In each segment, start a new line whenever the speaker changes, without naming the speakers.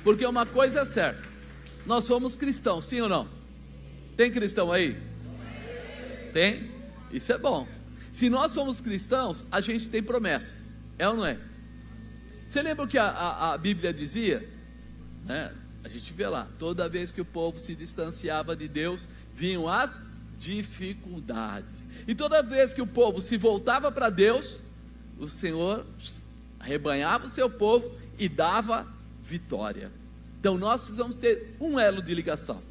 Porque uma coisa é certa, nós somos cristãos, sim ou não? Tem cristão aí? Tem? Isso é bom. Se nós somos cristãos, a gente tem promessas, é ou não é? Você lembra o que a Bíblia dizia? A gente vê lá, toda vez que o povo se distanciava de Deus, vinham as dificuldades. E toda vez que o povo se voltava para Deus, o Senhor arrebanhava o seu povo e dava vitória. Então nós precisamos ter um elo de ligação,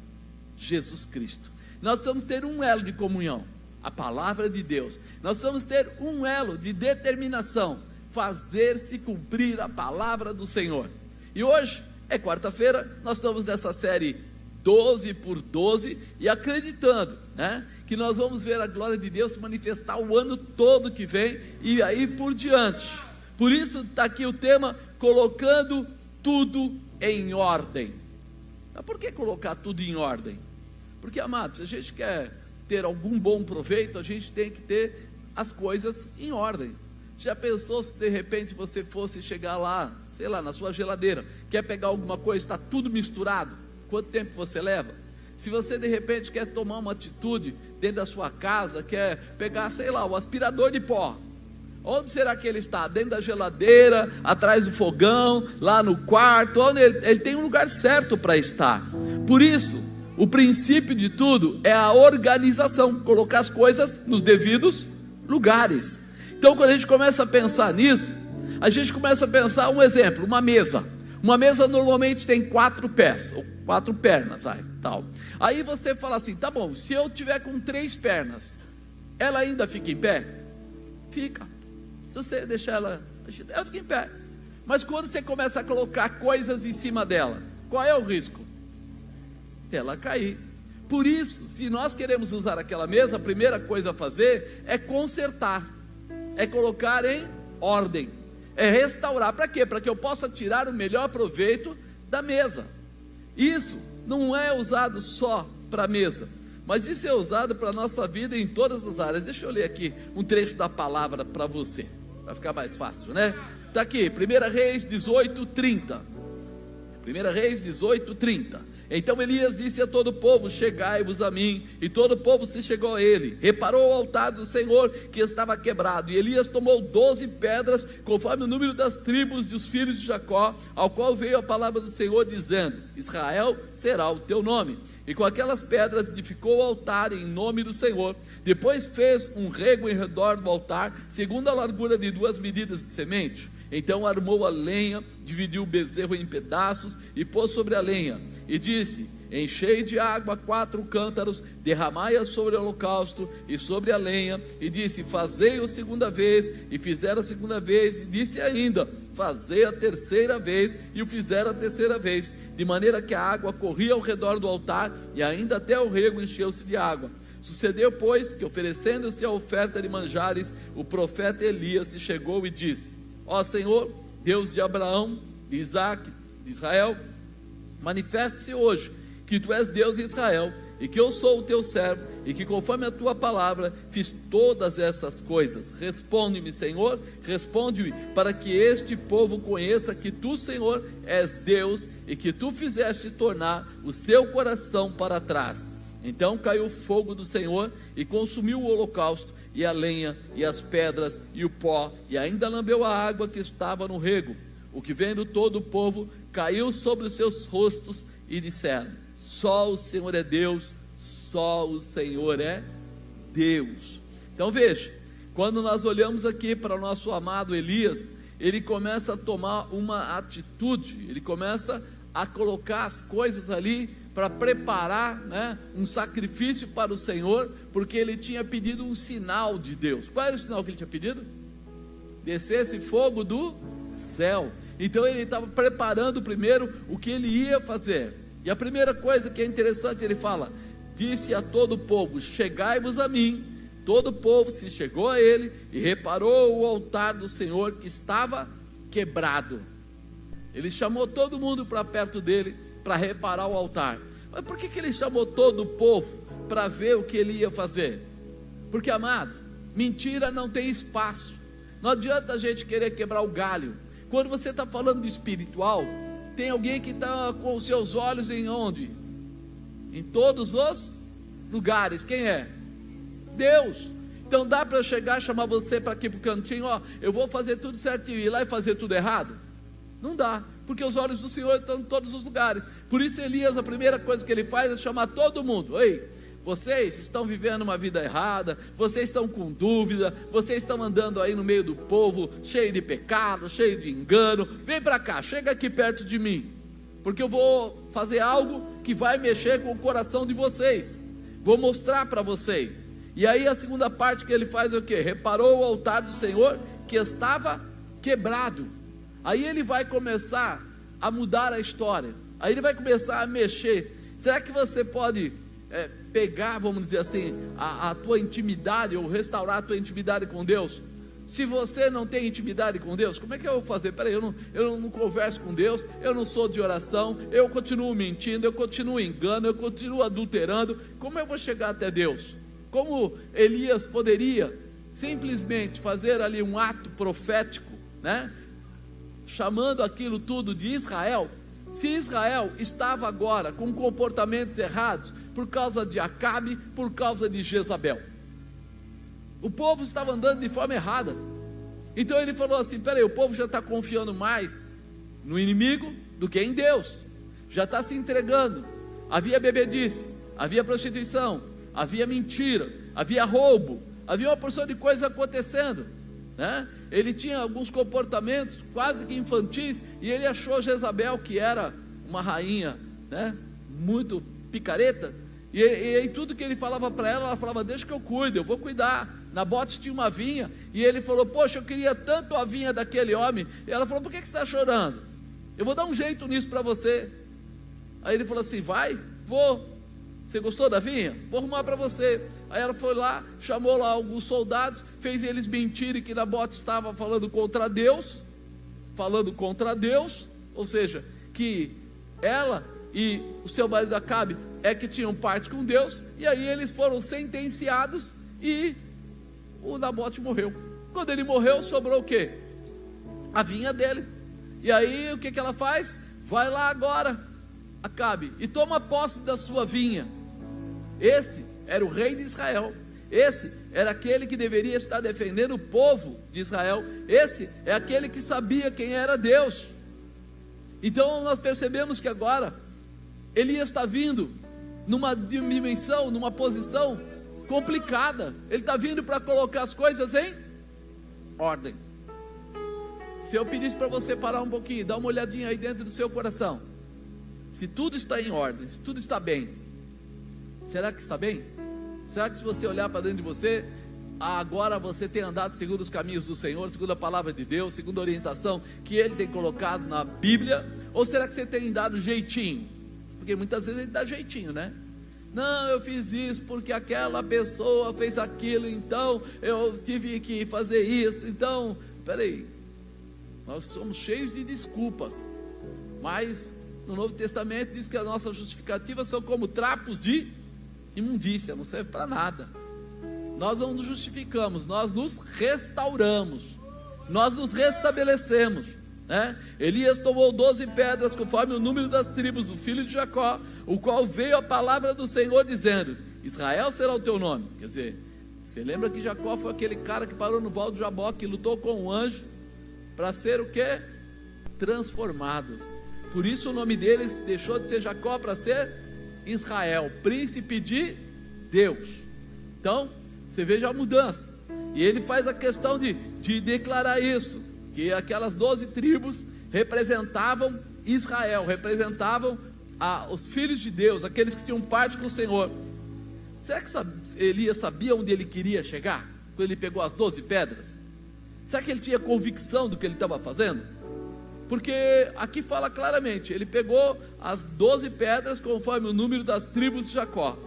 Jesus Cristo. Nós precisamos ter um elo de comunhão, a palavra de Deus. Nós precisamos ter um elo de determinação, fazer-se cumprir a palavra do Senhor. E hoje é quarta-feira, nós estamos nessa série 12 por 12 e acreditando, que nós vamos ver a glória de Deus se manifestar o ano todo que vem e aí por diante. Por isso está aqui o tema, colocando tudo em ordem. Mas por que colocar tudo em ordem? Porque, amados, se a gente quer ter algum bom proveito, a gente tem que ter as coisas em ordem. Já pensou se de repente você fosse chegar lá, sei lá, na sua geladeira, quer pegar alguma coisa, está tudo misturado? Quanto tempo você leva? Se você de repente quer tomar uma atitude dentro da sua casa, quer pegar, sei lá, o aspirador de pó, onde será que ele está? Dentro da geladeira, atrás do fogão, lá no quarto, onde ele tem um lugar certo para estar. Por isso, o princípio de tudo é a organização, colocar as coisas nos devidos lugares. Então quando a gente começa a pensar nisso, a gente começa a pensar um exemplo, uma mesa. Uma mesa normalmente tem 4 pés, ou 4 pernas, tal. Aí você fala assim, tá bom, se eu tiver com 3 pernas, ela ainda fica em pé? Fica. Se você deixar ela fica em pé. Mas quando você começa a colocar coisas em cima dela, qual é o risco? Ela cair. Por isso, se nós queremos usar aquela mesa, a primeira coisa a fazer é consertar, é colocar em ordem, é restaurar. Para quê? Para que eu possa tirar o melhor proveito da mesa. Isso não é usado só para a mesa, mas isso é usado para a nossa vida em todas as áreas. Deixa eu ler aqui um trecho da palavra para você, vai ficar mais fácil, né? Está aqui, 1 Reis 18:30. 1 Reis 18:30. Então Elias disse a todo o povo, chegai-vos a mim, e todo o povo se chegou a ele, reparou o altar do Senhor que estava quebrado, e Elias tomou 12 pedras, conforme o número das tribos dos filhos de Jacó, ao qual veio a palavra do Senhor, dizendo, Israel será o teu nome, e com aquelas pedras edificou o altar em nome do Senhor, depois fez um rego em redor do altar, segundo a largura de 2 medidas de semente. Então armou a lenha, dividiu o bezerro em pedaços e pôs sobre a lenha, e disse, enchei de água 4 cântaros, derramai-a sobre o holocausto e sobre a lenha, e disse, fazei-o segunda vez, e fizeram a segunda vez, e disse ainda, fazei a terceira vez, e o fizeram a terceira vez, de maneira que a água corria ao redor do altar, e ainda até o rego encheu-se de água. Sucedeu, pois, que oferecendo-se a oferta de manjares, o profeta Elias se chegou e disse, ó Senhor, Deus de Abraão, de Isaque, de Israel, manifeste-se hoje, que tu és Deus em Israel, e que eu sou o teu servo, e que conforme a tua palavra, fiz todas essas coisas. Responde-me, Senhor, responde-me, para que este povo conheça que tu, Senhor, és Deus, e que tu fizeste tornar o seu coração para trás. Então caiu o fogo do Senhor, e consumiu o holocausto, e a lenha, e as pedras, e o pó, e ainda lambeu a água que estava no rego. O que vendo todo o povo, caiu sobre os seus rostos, e disseram, só o Senhor é Deus, só o Senhor é Deus. Então veja, quando nós olhamos aqui para o nosso amado Elias, ele começa a tomar uma atitude, ele começa a colocar as coisas ali, para preparar, um sacrifício para o Senhor, porque ele tinha pedido um sinal de Deus. Qual era o sinal que ele tinha pedido? Descesse fogo do céu. Então ele estava preparando primeiro o que ele ia fazer, e a primeira coisa que é interessante, ele fala, disse a todo o povo, chegai-vos a mim. Todo o povo se chegou a ele, e reparou o altar do Senhor que estava quebrado. Ele chamou todo mundo para perto dele, para reparar o altar. Mas por que ele chamou todo o povo para ver o que ele ia fazer? Porque, amado, mentira não tem espaço. Não adianta a gente querer quebrar o galho. Quando você está falando de espiritual, tem alguém que está com os seus olhos em onde? Em todos os lugares. Quem é? Deus. Então dá para eu chegar e chamar você para aqui para o cantinho, ó, eu vou fazer tudo certinho, e ir lá e fazer tudo errado? Não dá, porque os olhos do Senhor estão em todos os lugares. Por isso Elias, a primeira coisa que ele faz é chamar todo mundo. Ei, vocês estão vivendo uma vida errada, vocês estão com dúvida, vocês estão andando aí no meio do povo, cheio de pecado, cheio de engano, vem para cá, chega aqui perto de mim, porque eu vou fazer algo que vai mexer com o coração de vocês, vou mostrar para vocês. E aí a segunda parte que ele faz é o que? Reparou o altar do Senhor que estava quebrado. Aí ele vai começar a mudar a história, aí ele vai começar a mexer. Será que você pode pegar, vamos dizer assim, a tua intimidade, ou restaurar a tua intimidade com Deus? Se você não tem intimidade com Deus, como é que eu vou fazer? Peraí, eu não converso com Deus, eu não sou de oração, eu continuo mentindo, eu continuo engano, eu continuo adulterando, como eu vou chegar até Deus? Como Elias poderia simplesmente fazer ali um ato profético, né? Chamando aquilo tudo de Israel, se Israel estava agora com comportamentos errados, por causa de Acabe, por causa de Jezabel, o povo estava andando de forma errada. Então ele falou assim, peraí, o povo já está confiando mais no inimigo do que em Deus, já está se entregando. Havia bebedice, havia prostituição, havia mentira, havia roubo, havia uma porção de coisas acontecendo, né? Ele tinha alguns comportamentos quase que infantis, e ele achou Jezabel, que era uma rainha, né, muito picareta, e tudo que ele falava para ela, ela falava, deixa que eu cuido, eu vou cuidar. Nabote tinha uma vinha, e ele falou, poxa, eu queria tanto a vinha daquele homem, e ela falou, por que você está chorando? Eu vou dar um jeito nisso para você. Aí ele falou assim, vai, vou. Você gostou da vinha? Vou arrumar para você. Aí ela foi lá, chamou lá alguns soldados, fez eles mentirem que Nabote estava falando contra Deus, ou seja, que ela e o seu marido Acabe é que tinham parte com Deus, e aí eles foram sentenciados, e o Nabote morreu. Quando ele morreu, sobrou o quê? A vinha dele. E aí o que ela faz? Vai lá agora, Acabe, e toma posse da sua vinha. Esse era o rei de Israel, esse era aquele que deveria estar defendendo o povo de Israel, esse é aquele que sabia quem era Deus. Então nós percebemos que agora Elias está vindo numa dimensão, numa posição complicada. Ele está vindo para colocar as coisas em ordem. Se eu pedisse para você parar um pouquinho, dar uma olhadinha aí dentro do seu coração, se tudo está em ordem, se tudo está bem, será que está bem? Será que se você olhar para dentro de você, agora você tem andado segundo os caminhos do Senhor, segundo a palavra de Deus, segundo a orientação que Ele tem colocado na Bíblia? Ou será que você tem dado jeitinho? Porque muitas vezes a gente dá jeitinho, né? Não, eu fiz isso porque aquela pessoa fez aquilo, então eu tive que fazer isso. Então, peraí, nós somos cheios de desculpas, mas no Novo Testamento diz que as nossas justificativas são como trapos de imundícia, não serve para nada. Nós não nos justificamos, nós nos restauramos, nós nos restabelecemos, né? Elias tomou 12 pedras conforme o número das tribos do filho de Jacó, o qual veio a palavra do Senhor dizendo, Israel será o teu nome. Quer dizer, você lembra que Jacó foi aquele cara que parou no val do Jaboque, que lutou com um anjo para ser o que? Transformado. Por isso o nome dele deixou de ser Jacó para ser Israel, príncipe de Deus. Então você veja a mudança, e ele faz a questão de declarar isso, que aquelas 12 tribos representavam Israel, representavam os filhos de Deus, aqueles que tinham parte com o Senhor. Será que Elias sabia onde ele queria chegar, quando ele pegou as 12 pedras? Será que ele tinha convicção do que ele estava fazendo? Porque aqui fala claramente, ele pegou as 12 pedras conforme o número das tribos de Jacó.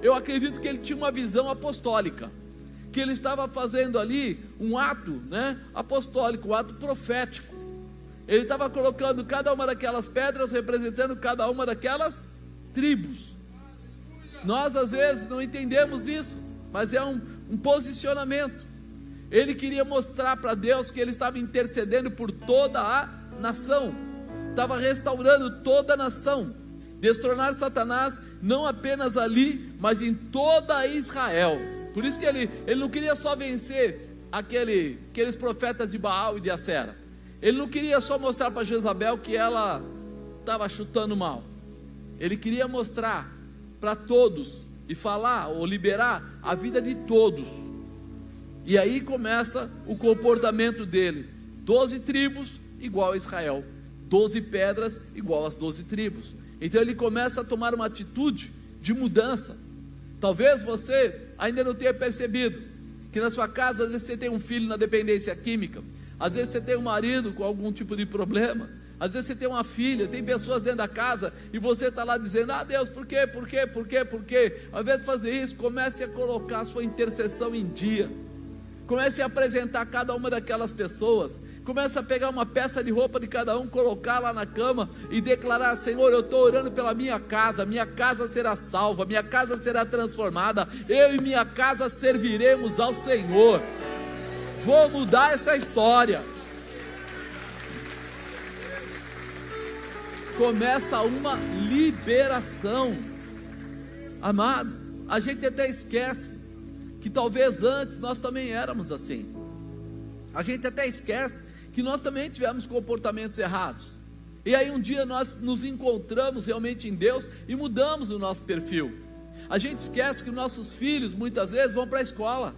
Eu acredito que ele tinha uma visão apostólica, que ele estava fazendo ali um ato, né, apostólico, um ato profético. Ele estava colocando cada uma daquelas pedras representando cada uma daquelas tribos. Nós às vezes não entendemos isso, mas é um posicionamento. Ele queria mostrar para Deus que ele estava intercedendo por toda a nação, estava restaurando toda a nação, destronar Satanás, não apenas ali, mas em toda Israel. Por isso que ele não queria só vencer aqueles profetas de Baal e de Acera. Ele não queria só mostrar para Jezabel que ela estava chutando mal. Ele queria mostrar para todos e falar ou liberar a vida de todos. E aí começa o comportamento dele: 12 tribos igual a Israel, 12 pedras igual às 12 tribos. Então ele começa a tomar uma atitude de mudança. Talvez você ainda não tenha percebido que na sua casa, às vezes você tem um filho na dependência química, às vezes você tem um marido com algum tipo de problema, às vezes você tem uma filha, tem pessoas dentro da casa, e você está lá dizendo: ah, Deus, por quê? Ao invés de fazer isso, comece a colocar a sua intercessão em dia. Comece a apresentar cada uma daquelas pessoas. Comece a pegar uma peça de roupa de cada um, colocar lá na cama e declarar: Senhor, eu estou orando pela minha casa será salva, minha casa será transformada, eu e minha casa serviremos ao Senhor. Vou mudar essa história. Começa uma liberação. Amado, a gente até esquece que talvez antes nós também éramos assim. A gente até esquece que nós também tivemos comportamentos errados. E aí um dia nós nos encontramos realmente em Deus e mudamos o nosso perfil. A gente esquece que nossos filhos muitas vezes vão para a escola.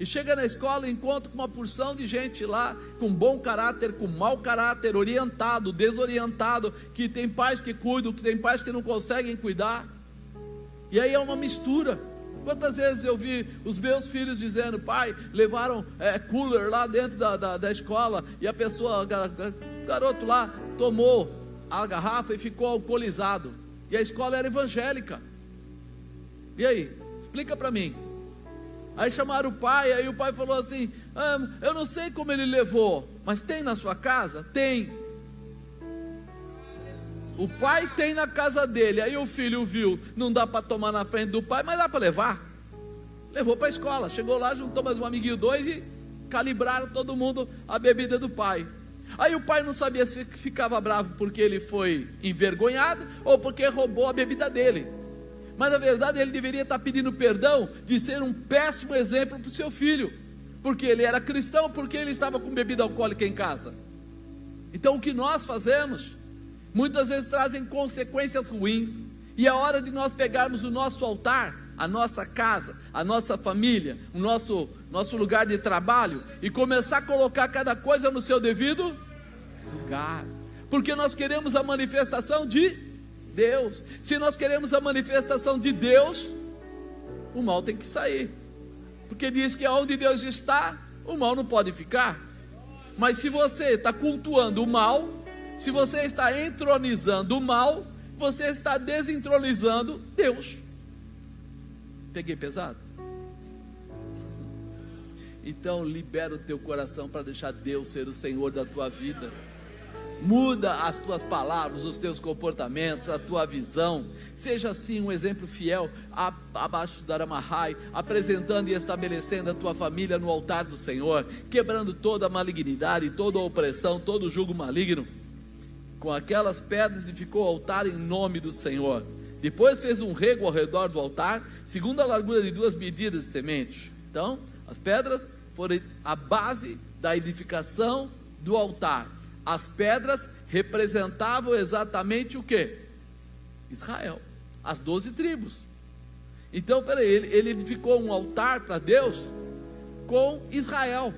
E chega na escola e encontra com uma porção de gente lá, com bom caráter, com mau caráter, orientado, desorientado, que tem pais que cuidam, que tem pais que não conseguem cuidar. E aí é uma mistura. Quantas vezes eu vi os meus filhos dizendo: pai, levaram cooler lá dentro da escola, e a pessoa, o garoto lá, tomou a garrafa e ficou alcoolizado, e a escola era evangélica. E aí, explica para mim. Aí chamaram o pai, aí o pai falou assim: eu não sei como ele levou, mas tem na sua casa? Tem. O pai tem na casa dele. Aí o filho viu, não dá para tomar na frente do pai, mas dá para levar. Levou para a escola, chegou lá, juntou mais um amiguinho, 2, e calibraram todo mundo a bebida do pai. Aí o pai não sabia se ficava bravo porque ele foi envergonhado ou porque roubou a bebida dele. Mas na verdade ele deveria estar pedindo perdão de ser um péssimo exemplo para o seu filho, porque ele era cristão, porque ele estava com bebida alcoólica em casa. Então o que nós fazemos muitas vezes trazem consequências ruins, e é hora de nós pegarmos o nosso altar, a nossa casa, a nossa família, o nosso lugar de trabalho, e começar a colocar cada coisa no seu devido lugar, porque nós queremos a manifestação de Deus. Se nós queremos a manifestação de Deus, o mal tem que sair, porque diz que onde Deus está, o mal não pode ficar. Mas se você está cultuando o mal, se você está entronizando o mal, você está desentronizando Deus. Peguei pesado? Então libera o teu coração para deixar Deus ser o Senhor da tua vida. Muda as tuas palavras, os teus comportamentos, a tua visão. Seja assim um exemplo fiel abaixo da Aramahai, apresentando e estabelecendo a tua família no altar do Senhor, quebrando toda a malignidade, toda a opressão, todo o jugo maligno. Com aquelas pedras edificou o altar em nome do Senhor. Depois fez um rego ao redor do altar, segundo a largura de 2 medidas de semente. Então, as pedras foram a base da edificação do altar. As pedras representavam exatamente o que? Israel, as 12 tribos. Então, ele edificou um altar para Deus com Israel.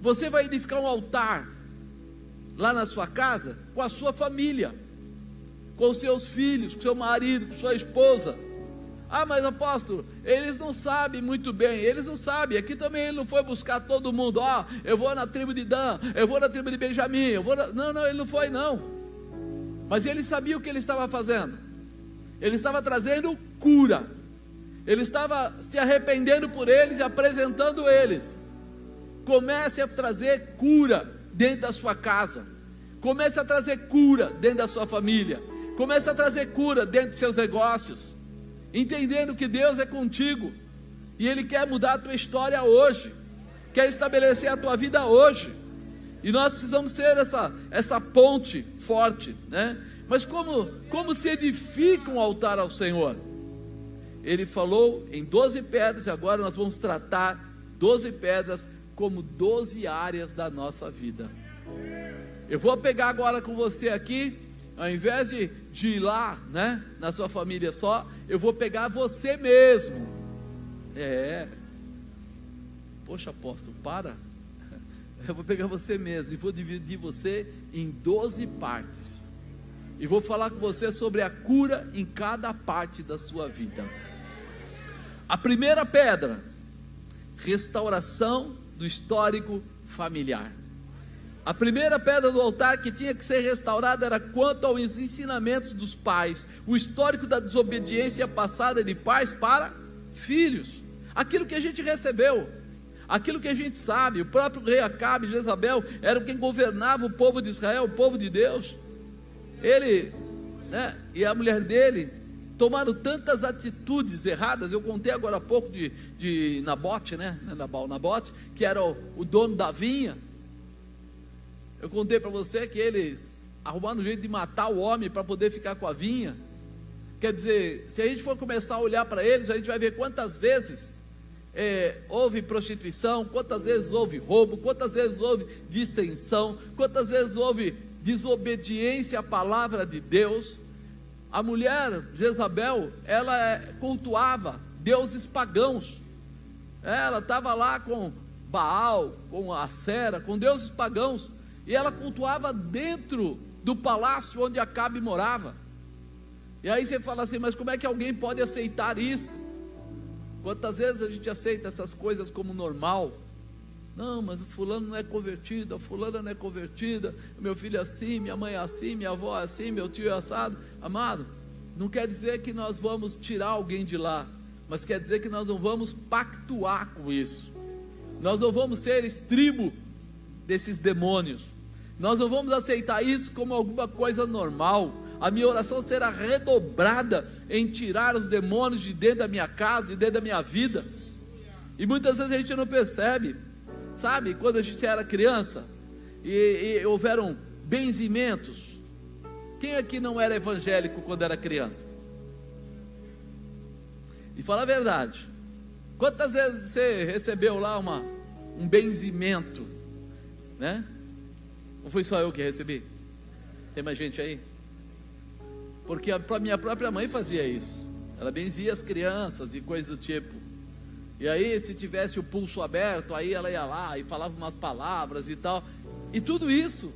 Você vai edificar um altar lá na sua casa com a sua família, com os seus filhos, com seu marido, com sua esposa. Ah, mas apóstolo, eles não sabem muito bem. Eles não sabem, aqui também ele não foi buscar todo mundo. Eu vou na tribo de Dan, eu vou na tribo de Benjamim, Não, ele não foi não. Mas ele sabia o que ele estava fazendo. Ele estava trazendo cura. Ele estava se arrependendo por eles e apresentando eles. Comece a trazer cura dentro da sua casa. Comece a trazer cura dentro da sua família. Comece a trazer cura dentro dos seus negócios, entendendo que Deus é contigo, e Ele quer mudar a tua história hoje, quer estabelecer a tua vida hoje. E nós precisamos ser essa ponte forte, né? Mas como se edifica um altar ao Senhor? Ele falou em 12 pedras, e agora nós vamos tratar 12 pedras como 12 áreas da nossa vida. Eu vou pegar agora com você aqui, ao invés de ir lá, né, na sua família só, eu vou pegar você mesmo. Poxa, apóstolo, para. Eu vou pegar você mesmo e vou dividir você em 12 partes. E vou falar com você sobre a cura em cada parte da sua vida. A primeira pedra, restauração do histórico familiar. A primeira pedra do altar que tinha que ser restaurada era quanto aos ensinamentos dos pais, o histórico da desobediência passada de pais para filhos, aquilo que a gente recebeu, aquilo que a gente sabe. O próprio rei Acabe e Jezabel eram quem governava o povo de Israel, o povo de Deus. Ele, né, e a mulher dele tomaram tantas atitudes erradas. Eu contei agora há pouco de Nabote, né? Nabote, que era o dono da vinha. Eu contei para você que eles arrumaram um jeito de matar o homem para poder ficar com a vinha. Quer dizer, se a gente for começar a olhar para eles, a gente vai ver quantas vezes houve prostituição, quantas vezes houve roubo, quantas vezes houve dissensão, quantas vezes houve desobediência à palavra de Deus. A mulher Jezabel, ela cultuava deuses pagãos. Ela estava lá com Baal, com Acera, com deuses pagãos, e ela cultuava dentro do palácio onde Acabe morava. E aí você fala assim, mas como é que alguém pode aceitar isso? Quantas vezes a gente aceita essas coisas como normal? Não, mas o fulano não é convertido, a fulana não é convertida, meu filho é assim, minha mãe é assim, minha avó é assim, meu tio é assado. Amado, não quer dizer que nós vamos tirar alguém de lá, mas quer dizer que nós não vamos pactuar com isso. Nós não vamos ser estribo desses demônios. Nós não vamos aceitar isso como alguma coisa normal. A minha oração será redobrada em tirar os demônios de dentro da minha casa, de dentro da minha vida. E muitas vezes a gente não percebe. Sabe, quando a gente era criança e houveram benzimentos. Quem aqui não era evangélico quando era criança? E fala a verdade, quantas vezes você recebeu lá um benzimento, né? Ou foi só eu que recebi? Tem mais gente aí? Porque a minha própria mãe fazia isso. Ela benzia as crianças e coisas do tipo. E aí, se tivesse o pulso aberto, aí ela ia lá e falava umas palavras e tal. E tudo isso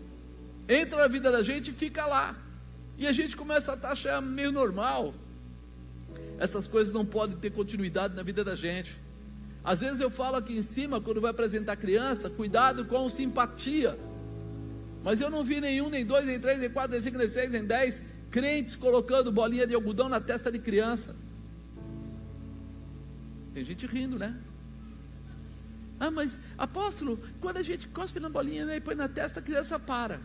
entra na vida da gente e fica lá. E a gente começa a achar meio normal. Essas coisas não podem ter continuidade na vida da gente. Às vezes eu falo aqui em cima, quando vai apresentar criança, cuidado com simpatia. Mas eu não vi nenhum, nem dois, nem três, nem quatro, nem cinco, nem seis, nem 10 crentes colocando bolinha de algodão na testa de criança. Tem gente rindo, né? Ah, mas apóstolo, quando a gente cospe na bolinha, né, e põe na testa, a criança para.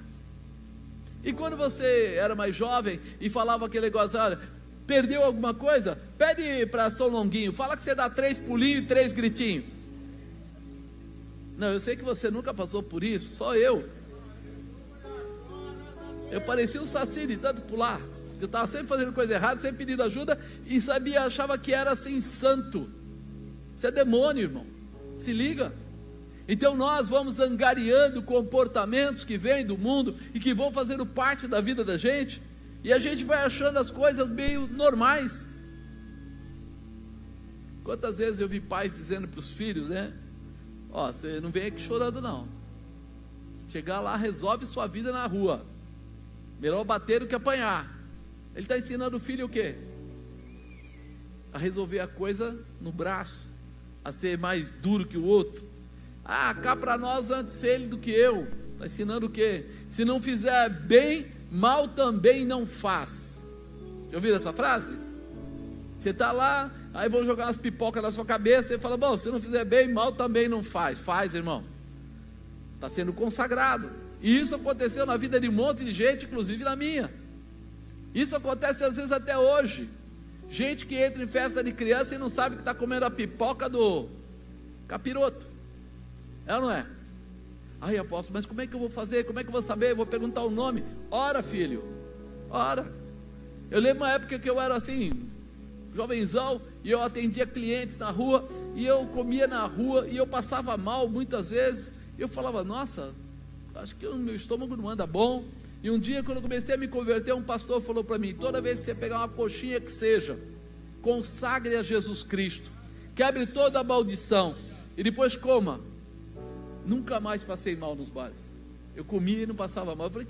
E quando você era mais jovem e falava aquele negócio, olha, perdeu alguma coisa? Pede para São Longuinho, fala que você dá 3 pulinhos e 3 gritinhos. Não, eu sei que você nunca passou por isso, só eu. Eu parecia um saci de tanto pular. Eu estava sempre fazendo coisa errada, sempre pedindo ajuda, e sabia, achava que era assim, santo. Isso é demônio, irmão. Se liga. Então nós vamos angariando comportamentos que vêm do mundo e que vão fazendo parte da vida da gente, e a gente vai achando as coisas meio normais. Quantas vezes eu vi pais dizendo para os filhos, né? Ó, você não vem aqui chorando não. Chegar lá, resolve sua vida na rua. Melhor bater do que apanhar. Ele está ensinando o filho o quê? A resolver a coisa no braço, a ser mais duro que o outro. Ah, cá para nós antes ele do que eu. Está ensinando o quê? Se não fizer bem, mal também não faz. Já ouviram essa frase? Você está lá, aí vão jogar umas pipocas na sua cabeça, e fala, bom, se não fizer bem, mal também não faz. Faz, irmão. Está sendo consagrado. E isso aconteceu na vida de um monte de gente, inclusive na minha. Isso acontece às vezes até hoje. Gente que entra em festa de criança e não sabe que está comendo a pipoca do capiroto. É ou não é? Aí, apóstolo, mas como é que eu vou fazer? Como é que eu vou saber? Eu vou perguntar o nome. Ora, filho, ora. Eu lembro uma época que eu era assim, jovenzão, e eu atendia clientes na rua, e eu comia na rua, e eu passava mal muitas vezes. E eu falava, nossa, acho que o meu estômago não anda bom. E um dia, quando eu comecei a me converter, um pastor falou para mim: toda vez que você pegar uma coxinha que seja, consagre a Jesus Cristo, quebre toda a maldição, e depois coma. Nunca mais passei mal nos bares. Eu comia e não passava mal. Eu falei,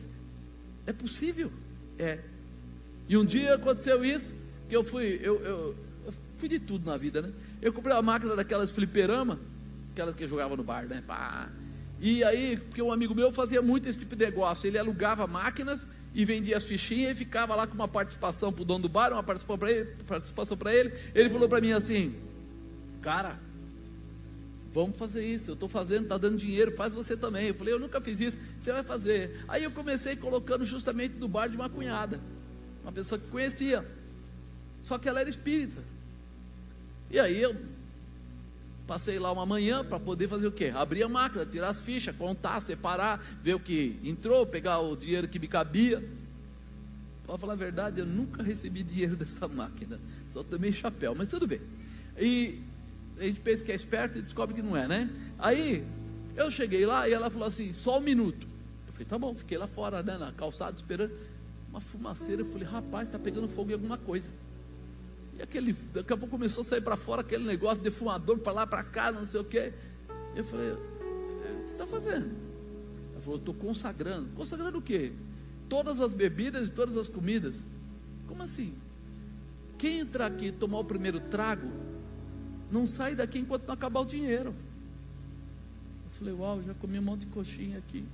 é possível? É. E um dia aconteceu isso, que eu fui de tudo na vida, né? Eu comprei uma máquina daquelas fliperama, aquelas que jogavam no bar, né? Pá. E aí, porque um amigo meu fazia muito esse tipo de negócio, ele alugava máquinas e vendia as fichinhas e ficava lá com uma participação para o dono do bar, uma participação para ele. Ele falou para mim assim: cara, vamos fazer isso, eu estou fazendo, está dando dinheiro, faz você também. Eu falei, eu nunca fiz isso, você vai fazer. Aí eu comecei colocando justamente no bar de uma cunhada, uma pessoa que conhecia, só que ela era espírita. E aí eu passei lá uma manhã para poder fazer o quê? Abrir a máquina, tirar as fichas, contar, separar, ver o que entrou, pegar o dinheiro que me cabia. Para falar a verdade, eu nunca recebi dinheiro dessa máquina, só tomei chapéu, mas tudo bem. E a gente pensa que é esperto e descobre que não é, né? Aí eu cheguei lá e ela falou assim: só um minuto. Eu falei, tá bom, fiquei lá fora, né, na calçada esperando. Uma fumaceira, eu falei, rapaz, está pegando fogo em alguma coisa. E daqui a pouco começou a sair para fora aquele negócio de fumador, para lá, para cá, não sei o que. Eu falei, o que você está fazendo? Ela falou, eu estou consagrando. Consagrando o quê? Todas as bebidas e todas as comidas. Como assim? Quem entrar aqui e tomar o primeiro trago, não sai daqui enquanto não acabar o dinheiro. Eu falei, uau, já comi um monte de coxinha aqui.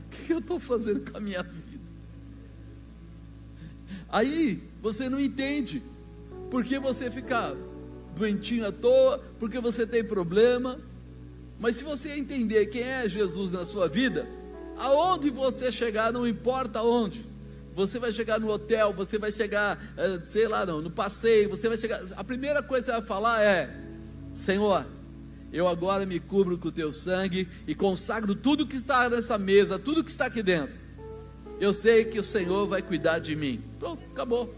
O que eu estou fazendo com a minha vida? Aí você não entende, porque você fica doentinho à toa, porque você tem problema. Mas se você entender quem é Jesus na sua vida, aonde você chegar, não importa onde, você vai chegar no hotel, você vai chegar, sei lá, no passeio, você vai chegar, a primeira coisa que você vai falar é: Senhor, eu agora me cubro com o teu sangue e consagro tudo que está nessa mesa, tudo que está aqui dentro. Eu sei que o Senhor vai cuidar de mim. Pronto, acabou.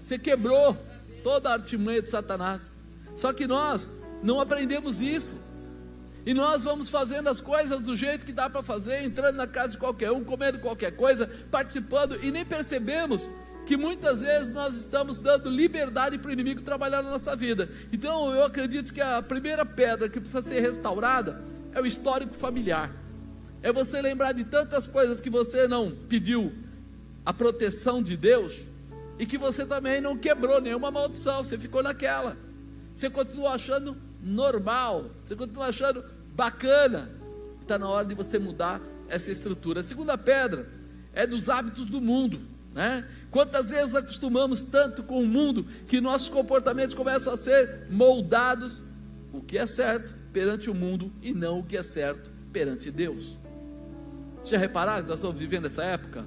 Você quebrou toda a artimanha de Satanás. Só que nós não aprendemos isso. E nós vamos fazendo as coisas do jeito que dá para fazer, entrando na casa de qualquer um, comendo qualquer coisa, participando, e nem percebemos que muitas vezes nós estamos dando liberdade para o inimigo trabalhar na nossa vida. Então eu acredito que a primeira pedra que precisa ser restaurada é o histórico familiar. É você lembrar de tantas coisas que você não pediu a proteção de Deus, e que você também não quebrou nenhuma maldição, você ficou naquela, você continua achando normal, você continua achando bacana. Está na hora de você mudar essa estrutura. A segunda pedra é dos hábitos do mundo, né? Quantas vezes acostumamos tanto com o mundo, que nossos comportamentos começam a ser moldados, o que é certo perante o mundo, e não o que é certo perante Deus. Já repararam que nós estamos vivendo essa época?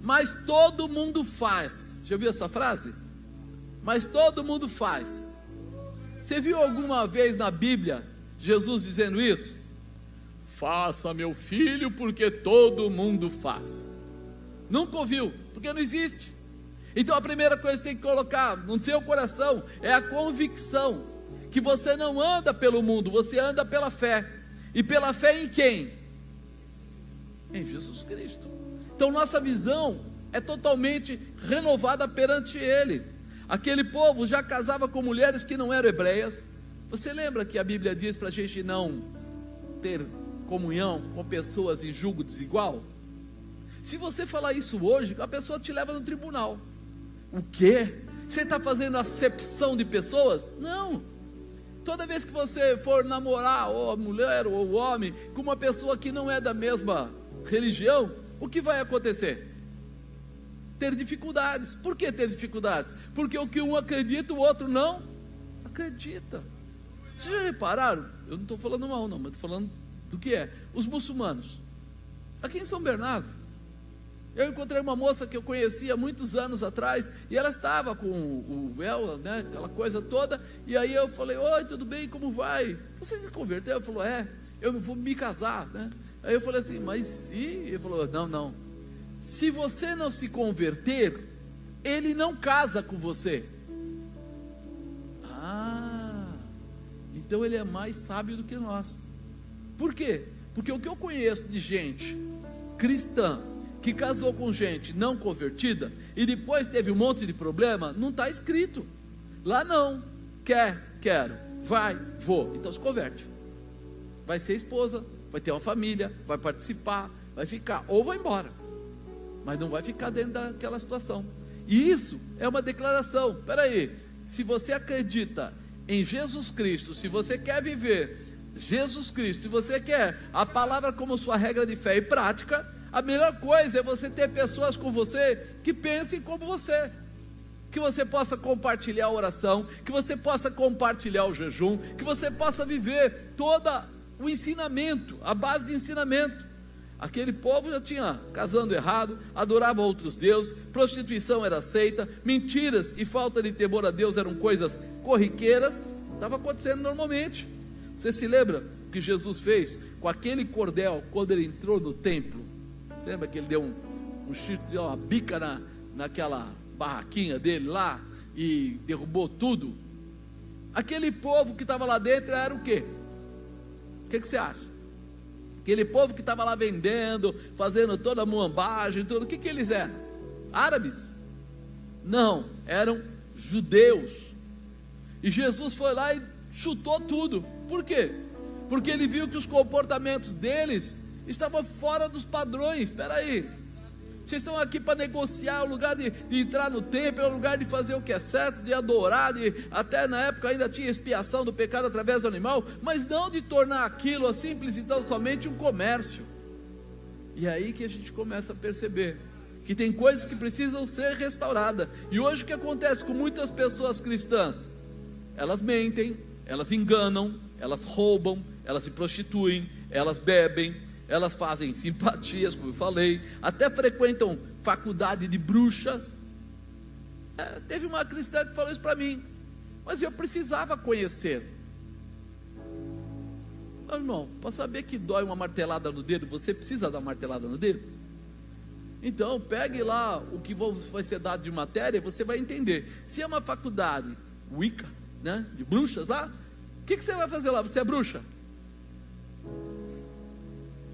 Mas todo mundo faz. Já viu essa frase? Mas todo mundo faz. Você viu alguma vez na Bíblia Jesus dizendo isso? Faça, meu filho, porque todo mundo faz. Nunca ouviu, porque não existe. Então a primeira coisa que tem que colocar no seu coração é a convicção que você não anda pelo mundo, você anda pela fé. E pela fé em quem? Em Jesus Cristo. Então nossa visão é totalmente renovada perante Ele. Aquele povo já casava com mulheres que não eram hebreias. Você lembra que a Bíblia diz para a gente não ter comunhão com pessoas em julgo desigual? Se você falar isso hoje, a pessoa te leva no tribunal. O quê? Você está fazendo acepção de pessoas? Não. Toda vez que você for namorar, ou a mulher ou o homem, com uma pessoa que não é da mesma religião, o que vai acontecer? Ter dificuldades. Por que ter dificuldades? Porque o que um acredita, o outro não acredita. Vocês já repararam? Eu não estou falando mal não, mas estou falando do que é. Os muçulmanos, aqui em São Bernardo, Eu encontrei uma moça que eu conhecia muitos anos atrás, e ela estava com o véu, né, aquela coisa toda, e aí eu falei: oi, tudo bem, como vai? Você se converteu? Ela falou: eu vou me casar, né? Aí eu falei assim: mas e? Ele falou: não, se você não se converter, ele não casa com você. Então ele é mais sábio do que nós. Por quê? Porque o que eu conheço de gente cristã que casou com gente não convertida e depois teve um monte de problema, não está escrito. Lá não. Quero, vai, vou. Então se converte. Vai ser esposa, vai ter uma família, vai participar, vai ficar, ou vai embora. Mas não vai ficar dentro daquela situação. E isso é uma declaração. Espera aí, se você acredita em Jesus Cristo, se você quer viver Jesus Cristo, se você quer a palavra como sua regra de fé e prática, a melhor coisa é você ter pessoas com você que pensem como você, que você possa compartilhar a oração, que você possa compartilhar o jejum, que você possa viver todo o ensinamento, a base de ensinamento. Aquele povo já tinha casando errado, adorava outros deuses, prostituição era aceita, mentiras e falta de temor a Deus eram coisas corriqueiras, estava acontecendo normalmente. Você se lembra o que Jesus fez com aquele cordel quando ele entrou no templo? Você lembra que ele deu um chute, uma bica naquela barraquinha dele lá e derrubou tudo? Aquele povo que estava lá dentro era o quê? O que você acha? Aquele povo que estava lá vendendo, fazendo toda a muambagem, tudo, o que eles eram? Árabes? Não, eram judeus. E Jesus foi lá e chutou tudo. Por quê? Porque ele viu que os comportamentos deles estavam fora dos padrões. Espera aí, vocês estão aqui para negociar, o lugar de entrar no templo, é o lugar de fazer o que é certo, de adorar, até na época ainda tinha expiação do pecado através do animal, mas não de tornar aquilo simples e tão somente um comércio. E é aí que a gente começa a perceber que tem coisas que precisam ser restauradas. E hoje o que acontece com muitas pessoas cristãs? Elas mentem, elas enganam, elas roubam, elas se prostituem, elas bebem, elas fazem simpatias, como eu falei, até frequentam faculdade de bruxas. Teve uma cristã que falou isso para mim, mas eu precisava conhecer. Meu irmão, para saber que dói uma martelada no dedo, você precisa dar martelada no dedo? Então pegue lá o que vai ser dado de matéria, você vai entender. Se é uma faculdade Wicca, né, de bruxas lá, o que você vai fazer lá? Você é bruxa?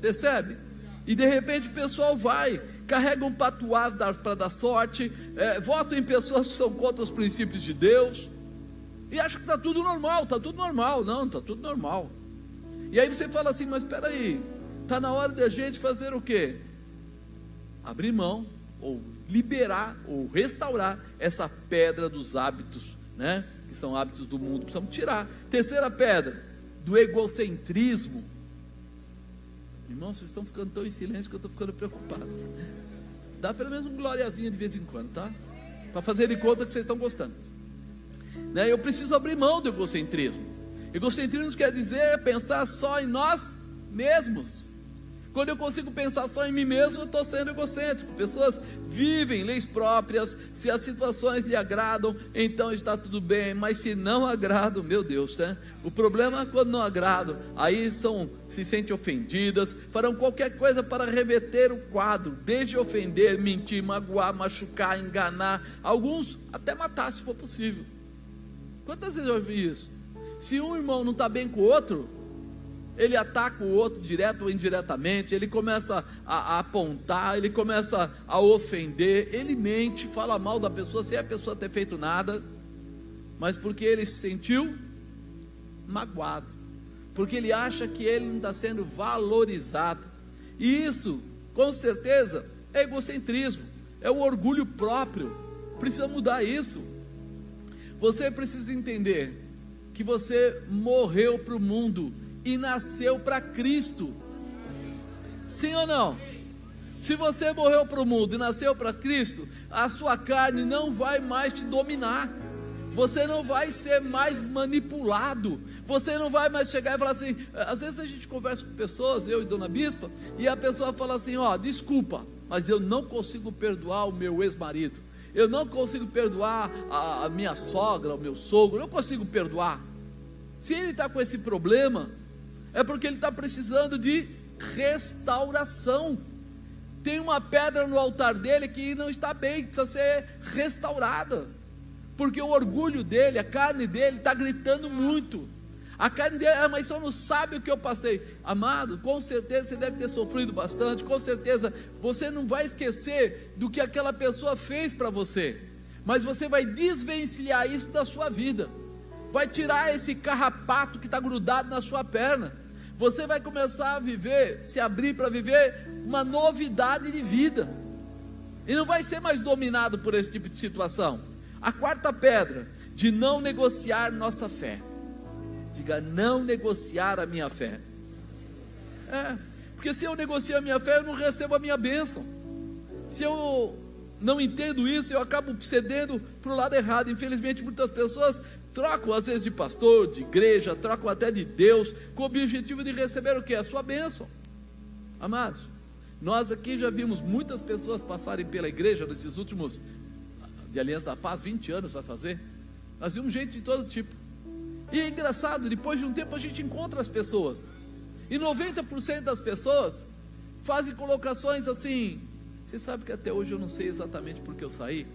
Percebe? E de repente o pessoal vai, carregam patuás para dar sorte, votam em pessoas que são contra os princípios de Deus, e acham que está tudo normal. Não, está tudo normal. E aí você fala assim: mas espera aí, está na hora de a gente fazer o quê? Abrir mão, ou liberar, ou restaurar essa pedra dos hábitos, né, que são hábitos do mundo, precisamos tirar. Terceira pedra, do egocentrismo. Irmãos, vocês estão ficando tão em silêncio que eu estou ficando preocupado. Dá pelo menos um gloriazinho de vez em quando, tá? Para fazer de conta que vocês estão gostando, né? Eu preciso abrir mão do egocentrismo. Egocentrismo quer dizer pensar só em nós mesmos. Quando eu consigo pensar só em mim mesmo, eu estou sendo egocêntrico. Pessoas vivem leis próprias. Se as situações lhe agradam, então está tudo bem. Mas se não agradam, meu Deus, né? O problema é quando não agradam, aí se sentem ofendidas, farão qualquer coisa para reverter o quadro, desde ofender, mentir, magoar, machucar, enganar, alguns até matar se for possível. Quantas vezes eu ouvi isso? Se um irmão não está bem com o outro, ele ataca o outro direto ou indiretamente, ele começa a apontar, ele começa a ofender, ele mente, fala mal da pessoa sem a pessoa ter feito nada, mas porque ele se sentiu magoado, porque ele acha que ele não está sendo valorizado. E isso, com certeza, é egocentrismo, é o orgulho próprio. Precisa mudar isso. Você precisa entender que você morreu para o mundo e nasceu para Cristo. Sim ou não? Se você morreu para o mundo e nasceu para Cristo, a sua carne não vai mais te dominar. Você não vai ser mais manipulado. Você não vai mais chegar e falar assim. Às vezes a gente conversa com pessoas, eu e Dona Bispa, e a pessoa fala assim: ó, desculpa, mas eu não consigo perdoar o meu ex-marido, eu não consigo perdoar a minha sogra, o meu sogro, eu não consigo perdoar. Se ele está com esse problema, é porque ele está precisando de restauração. Tem uma pedra no altar dele que não está bem, precisa ser restaurada, porque o orgulho dele, a carne dele está gritando muito. A carne dele, mas só não sabe o que eu passei. Amado, com certeza você deve ter sofrido bastante, com certeza você não vai esquecer do que aquela pessoa fez para você, mas você vai desvencilhar isso da sua vida, vai tirar esse carrapato que está grudado na sua perna, você vai começar a viver, se abrir para viver uma novidade de vida, e não vai ser mais dominado por esse tipo de situação. A quarta pedra, de não negociar nossa fé. Diga, não negociar a minha fé. Porque se eu negocio a minha fé, eu não recebo a minha bênção. Se eu não entendo isso, eu acabo cedendo para o lado errado. Infelizmente muitas pessoas trocam às vezes de pastor, de igreja, trocam até de Deus, com o objetivo de receber o que? A sua bênção. Amados, nós aqui já vimos muitas pessoas passarem pela igreja nesses últimos, de Aliança da Paz, 20 anos vai fazer. Nós vimos gente de todo tipo. E é engraçado, depois de um tempo a gente encontra as pessoas, e 90% das pessoas fazem colocações assim: você sabe que até hoje eu não sei exatamente por que eu saí.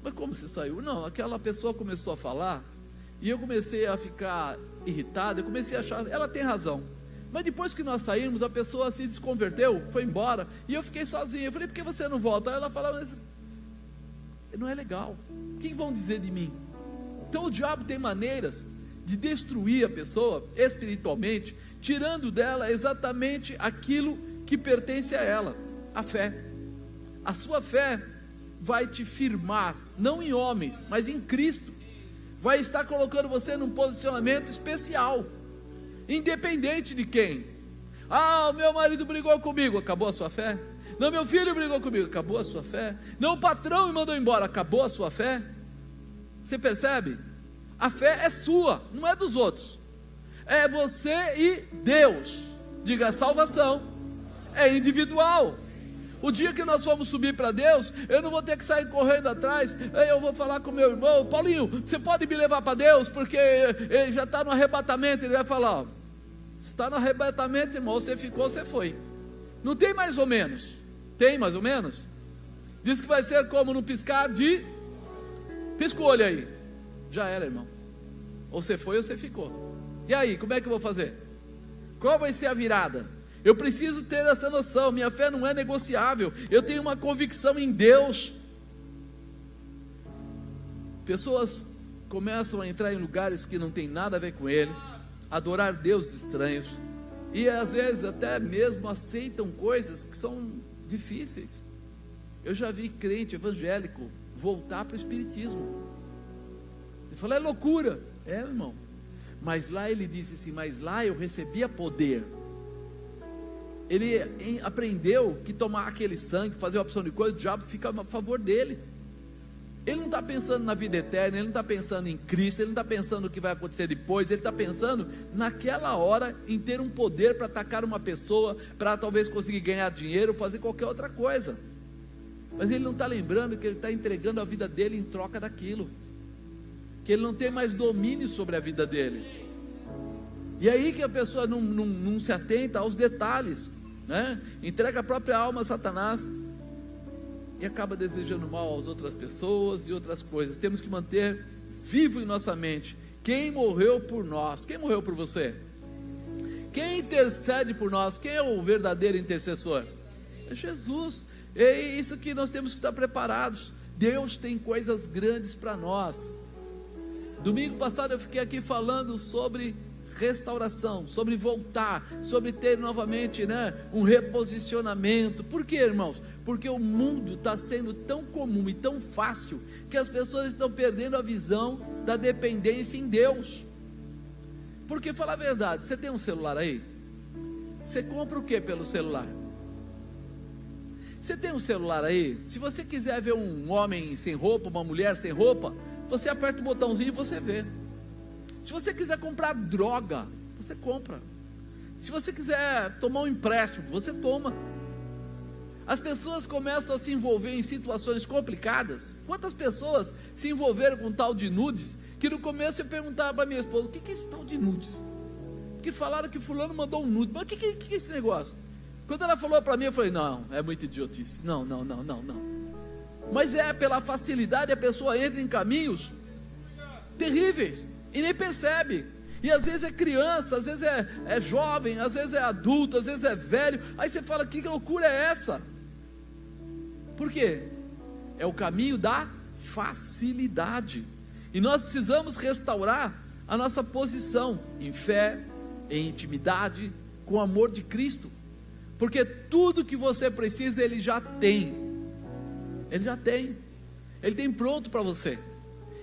Mas como você saiu? Não, aquela pessoa começou a falar, e eu comecei a ficar irritado, eu comecei a achar, ela tem razão. Mas depois que nós saímos, a pessoa se desconverteu, foi embora, e eu fiquei sozinho. Eu falei, por que você não volta? Aí ela falava, mas não é legal, o que vão dizer de mim? Então o diabo tem maneiras de destruir a pessoa espiritualmente, tirando dela exatamente aquilo que pertence a ela, a fé. A sua fé vai te firmar, não em homens, mas em Cristo. Vai estar colocando você num posicionamento especial, independente de quem. Ah, o meu marido brigou comigo, acabou a sua fé? Não, meu filho brigou comigo, acabou a sua fé? Não, o patrão me mandou embora, acabou a sua fé? Você percebe? A fé é sua, não é dos outros, é você e Deus. Diga, a salvação é individual. O dia que nós formos subir para Deus, eu não vou ter que sair correndo atrás, eu vou falar com meu irmão, Paulinho, você pode me levar para Deus, porque ele já está no arrebatamento. Ele vai falar, ó, está no arrebatamento, irmão, você ficou, você foi. Não tem mais ou menos, tem mais ou menos? Diz que vai ser como no piscar de, pisca o olho aí, já era, irmão, ou você foi ou você ficou. E aí, como é que eu vou fazer? Qual vai ser a virada? Eu preciso ter essa noção, minha fé não é negociável, eu tenho uma convicção em Deus. Pessoas começam a entrar em lugares que não tem nada a ver com Ele, adorar deuses estranhos, e às vezes até mesmo aceitam coisas que são difíceis. Eu já vi crente evangélico voltar para o espiritismo. Ele falou, é loucura. É, irmão, mas lá ele disse assim, mas lá eu recebia poder. Ele aprendeu que tomar aquele sangue, fazer uma opção de coisa, o diabo fica a favor dele. Ele não está pensando na vida eterna, ele não está pensando em Cristo, ele não está pensando no que vai acontecer depois, ele está pensando naquela hora em ter um poder para atacar uma pessoa, para talvez conseguir ganhar dinheiro, fazer qualquer outra coisa. Mas ele não está lembrando que ele está entregando a vida dele em troca daquilo, que ele não tem mais domínio sobre a vida dele. E aí que a pessoa não se atenta aos detalhes, né? Entrega a própria alma a Satanás e acaba desejando mal às outras pessoas e outras coisas. Temos que manter vivo em nossa mente quem morreu por nós. Quem morreu por você? Quem intercede por nós? Quem é o verdadeiro intercessor? É Jesus. É isso que nós temos que estar preparados. Deus tem coisas grandes para nós. Domingo passado eu fiquei aqui falando sobre restauração, sobre voltar, sobre ter novamente, né, um reposicionamento. Por quê, irmãos? Porque o mundo está sendo tão comum e tão fácil, que as pessoas estão perdendo a visão da dependência em Deus. Porque, falar a verdade, você tem um celular aí? Você compra o que pelo celular? Você tem um celular aí? Se você quiser ver um homem sem roupa, uma mulher sem roupa, você aperta o botãozinho e você vê. Se você quiser comprar droga, você compra. Se você quiser tomar um empréstimo, você toma. As pessoas começam a se envolver em situações complicadas. Quantas pessoas se envolveram com tal de nudes, que no começo eu perguntava para minha esposa: o que é esse tal de nudes? Porque falaram que fulano mandou um nude, mas o que é esse negócio? Quando ela falou para mim, eu falei: não, é muita idiotice, não. Mas é pela facilidade, a pessoa entra em caminhos terríveis e nem percebe. E às vezes é criança, às vezes é jovem, às vezes é adulto, às vezes é velho. Aí você fala: que loucura é essa? Por quê? É o caminho da facilidade. E nós precisamos restaurar a nossa posição em fé, em intimidade, com o amor de Cristo. Porque tudo que você precisa, Ele já tem. Ele já tem. Ele tem pronto para você.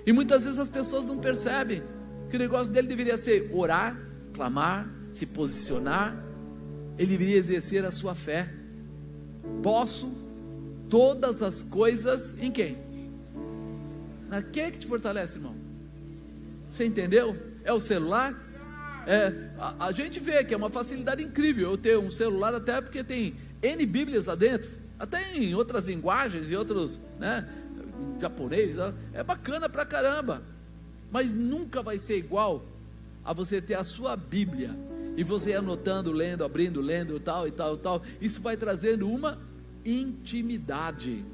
E muitas vezes as pessoas não percebem que o negócio dele deveria ser orar, clamar, se posicionar. Ele deveria exercer a sua fé. Posso todas as coisas em quem? Naquele que te fortalece, irmão. Você entendeu? É o celular? A gente vê que é uma facilidade incrível eu ter um celular, até porque tem N Bíblias lá dentro, até em outras linguagens, e outros, japonês, é bacana pra caramba, mas nunca vai ser igual a você ter a sua Bíblia, e você anotando, lendo, abrindo, lendo, tal e tal, isso vai trazendo uma intimidade,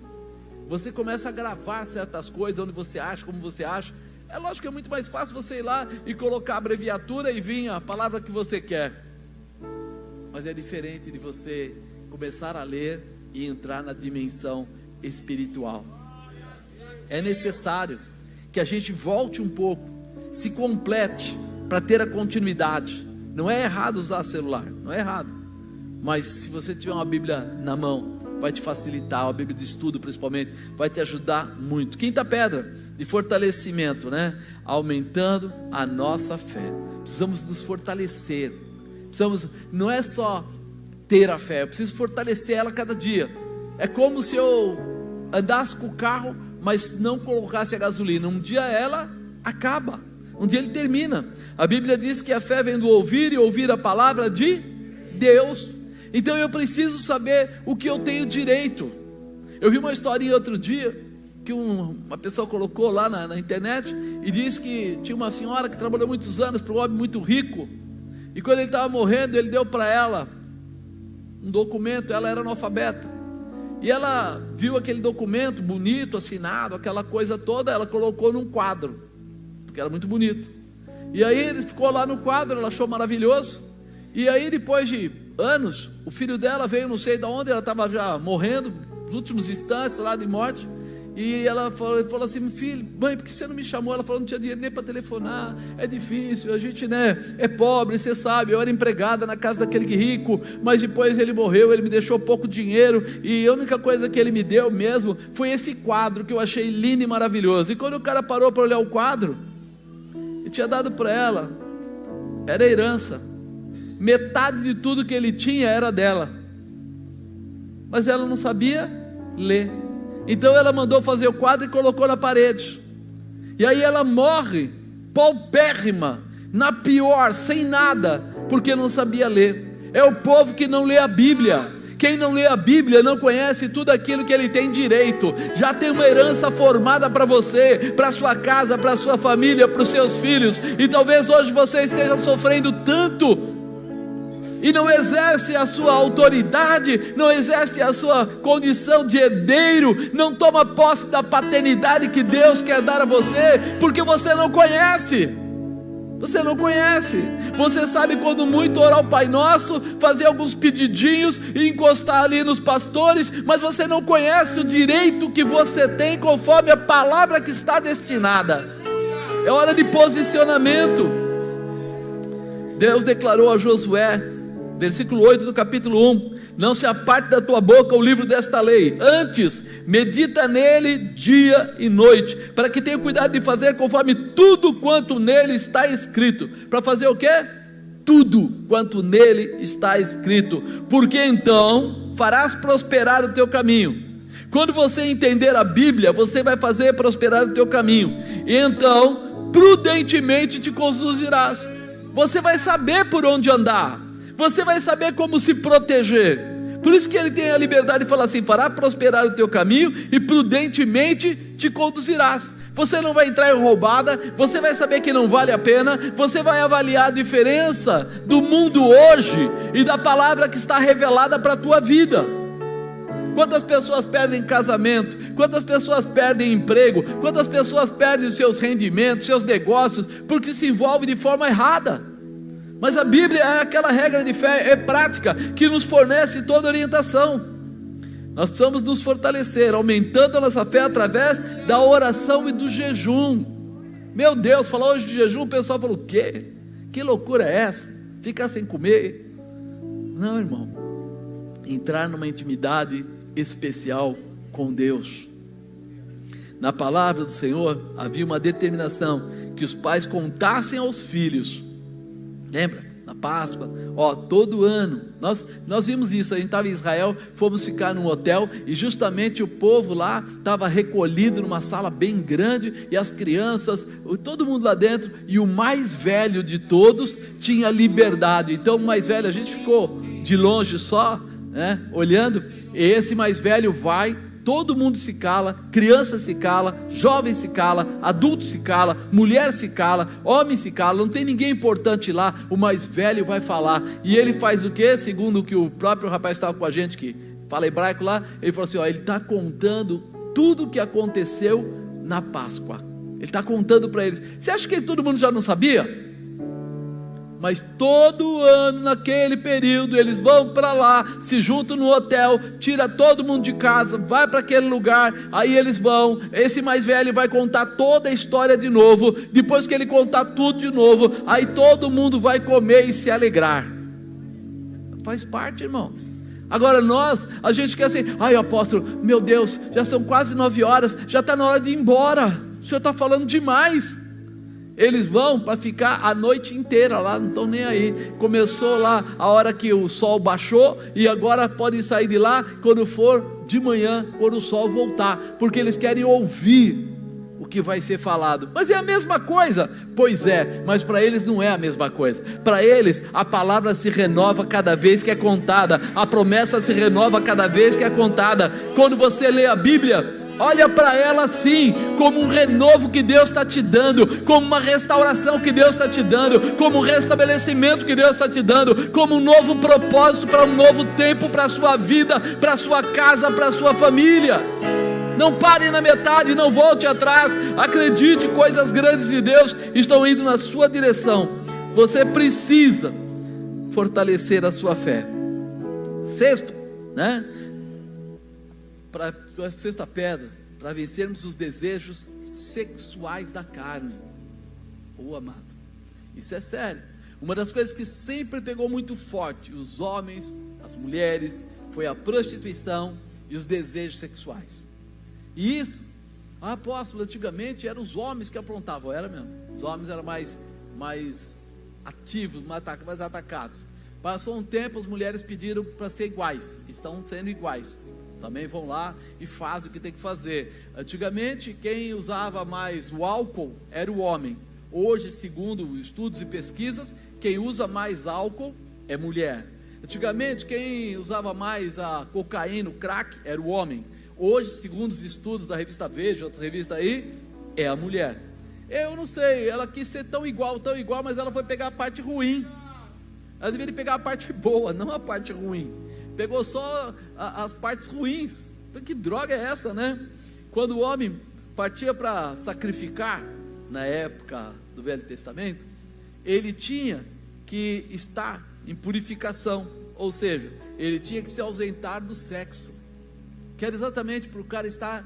você começa a gravar certas coisas, onde você acha, como você acha. É lógico que é muito mais fácil você ir lá e colocar a abreviatura e vir a palavra que você quer, mas é diferente de você começar a ler e entrar na dimensão espiritual. É necessário que a gente volte um pouco, se complete, para ter a continuidade. Não é errado usar celular, não é errado, mas se você tiver uma Bíblia na mão, vai te facilitar, a Bíblia de estudo principalmente, vai te ajudar muito. Quinta pedra de fortalecimento, aumentando a nossa fé. Precisamos nos fortalecer, não é só ter a fé, eu preciso fortalecer ela cada dia. É como se eu andasse com o carro, mas não colocasse a gasolina. Um dia ela acaba, um dia ele termina. A Bíblia diz que a fé vem do ouvir, e ouvir a palavra de Deus. Então eu preciso saber o que eu tenho direito. Eu vi uma historinha outro dia, que uma pessoa colocou lá na internet, e disse que tinha uma senhora que trabalhou muitos anos para um homem muito rico, e quando ele estava morrendo, ele deu para ela um documento. Ela era analfabeta, e ela viu aquele documento bonito, assinado, aquela coisa toda, ela colocou num quadro, porque era muito bonito, e aí ele ficou lá no quadro, ela achou maravilhoso. E aí depois de anos, o filho dela veio, não sei de onde, ela estava já morrendo, nos últimos instantes lá de morte, e ela falou assim: filho, mãe, por que você não me chamou? Ela falou: não tinha dinheiro nem para telefonar, é difícil, a gente é pobre, você sabe, eu era empregada na casa daquele rico, mas depois ele morreu, ele me deixou pouco dinheiro, e a única coisa que ele me deu mesmo foi esse quadro que eu achei lindo e maravilhoso. E quando o cara parou para olhar o quadro, ele tinha dado para ela, era herança, metade de tudo que ele tinha era dela, mas ela não sabia ler. Então ela mandou fazer o quadro e colocou na parede, e aí ela morre paupérrima, na pior, sem nada, porque não sabia ler. É o povo que não lê a Bíblia. Quem não lê a Bíblia não conhece tudo aquilo que ele tem direito. Já tem uma herança formada para você, para sua casa, para sua família, para os seus filhos, e talvez hoje você esteja sofrendo tanto e não exerce a sua autoridade, não exerce a sua condição de herdeiro, não toma posse da paternidade que Deus quer dar a você, porque você não conhece. Você não conhece. Você sabe quando muito orar o Pai Nosso, fazer alguns pedidinhos e encostar ali nos pastores, mas você não conhece o direito que você tem conforme a palavra que está destinada. É hora de posicionamento. Deus declarou a Josué, versículo 8 do capítulo 1: não se aparte da tua boca o livro desta lei, antes medita nele dia e noite, para que tenha cuidado de fazer conforme tudo quanto nele está escrito. Para fazer o quê? Tudo quanto nele está escrito, porque então farás prosperar o teu caminho. Quando você entender a Bíblia, você vai fazer prosperar o teu caminho, e então prudentemente te conduzirás. Você vai saber por onde andar, você vai saber como se proteger, Por isso que ele tem a liberdade de falar assim: fará prosperar o teu caminho e prudentemente te conduzirás. Você não vai entrar em roubada, você vai saber que não vale a pena, você vai avaliar a diferença do mundo hoje e da palavra que está revelada para a tua vida. Quantas pessoas perdem casamento, quantas pessoas perdem emprego, quantas pessoas perdem os seus rendimentos, seus negócios, porque se envolvem de forma errada. Mas a Bíblia é aquela regra de fé, é prática, que nos fornece toda orientação. Nós precisamos nos fortalecer, aumentando a nossa fé através da oração e do jejum. Meu Deus, falar hoje de jejum, o pessoal falou: o quê? Que loucura é essa? Ficar sem comer? Não, irmão, entrar numa intimidade especial com Deus. Na palavra do Senhor havia uma determinação que os pais contassem aos filhos. Lembra? Na Páscoa, todo ano, nós vimos isso. A gente estava em Israel, fomos ficar num hotel, e justamente o povo lá estava recolhido numa sala bem grande, e as crianças, todo mundo lá dentro, e o mais velho de todos tinha liberdade. Então o mais velho, a gente ficou de longe só, olhando, e esse mais velho vai, todo mundo se cala, criança se cala, jovem se cala, adulto se cala, mulher se cala, homem se cala, não tem ninguém importante lá, o mais velho vai falar, e ele faz o que? Segundo o que o próprio rapaz estava com a gente, que fala hebraico lá, ele falou assim: ele está contando tudo o que aconteceu na Páscoa, ele está contando para eles. Você acha que todo mundo já não sabia? Mas todo ano, naquele período, eles vão para lá, se juntam no hotel, tira todo mundo de casa, vai para aquele lugar, aí eles vão, esse mais velho vai contar toda a história de novo, depois que ele contar tudo de novo, aí todo mundo vai comer e se alegrar. Faz parte, irmão. Agora a gente quer assim: apóstolo, meu Deus, já são quase 9 horas, já está na hora de ir embora, o senhor está falando demais. Eles vão para ficar a noite inteira lá, não estão nem aí. Começou lá a hora que o sol baixou, e agora podem sair de lá quando for de manhã, quando o sol voltar, porque eles querem ouvir o que vai ser falado. Mas é a mesma coisa? Pois é, mas para eles não é a mesma coisa. Para eles a palavra se renova cada vez que é contada, a promessa se renova cada vez que é contada. Quando você lê a Bíblia, olha para ela assim, como um renovo que Deus está te dando, como uma restauração que Deus está te dando, como um restabelecimento que Deus está te dando, como um novo propósito para um novo tempo, para a sua vida, para a sua casa, para a sua família. Não pare na metade, não volte atrás, acredite, coisas grandes de Deus estão indo na sua direção. Você precisa fortalecer a sua fé. Sexto, para a sexta pedra, para vencermos os desejos sexuais da carne. Amado, isso é sério. Uma das coisas que sempre pegou muito forte os homens, as mulheres, foi a prostituição e os desejos sexuais. E isso, apóstolo, antigamente eram os homens que aprontavam. Era mesmo, os homens eram mais ativos, mais atacados. Passou um tempo, as mulheres pediram para ser iguais, estão sendo iguais. Também vão lá e fazem o que tem que fazer. Antigamente, quem usava mais o álcool era o homem. Hoje, segundo estudos e pesquisas, quem usa mais álcool é mulher. Antigamente, quem usava mais a cocaína, o crack, era o homem. Hoje, segundo os estudos da revista Veja, outra revista aí, é a mulher. Eu não sei, ela quis ser tão igual, mas ela foi pegar a parte ruim. Ela deveria pegar a parte boa, não a parte ruim. Pegou só as partes ruins. Que droga é essa, né? Quando o homem partia para sacrificar, na época do Velho Testamento, ele tinha que estar em purificação, ou seja, ele tinha que se ausentar do sexo, que era exatamente para o cara estar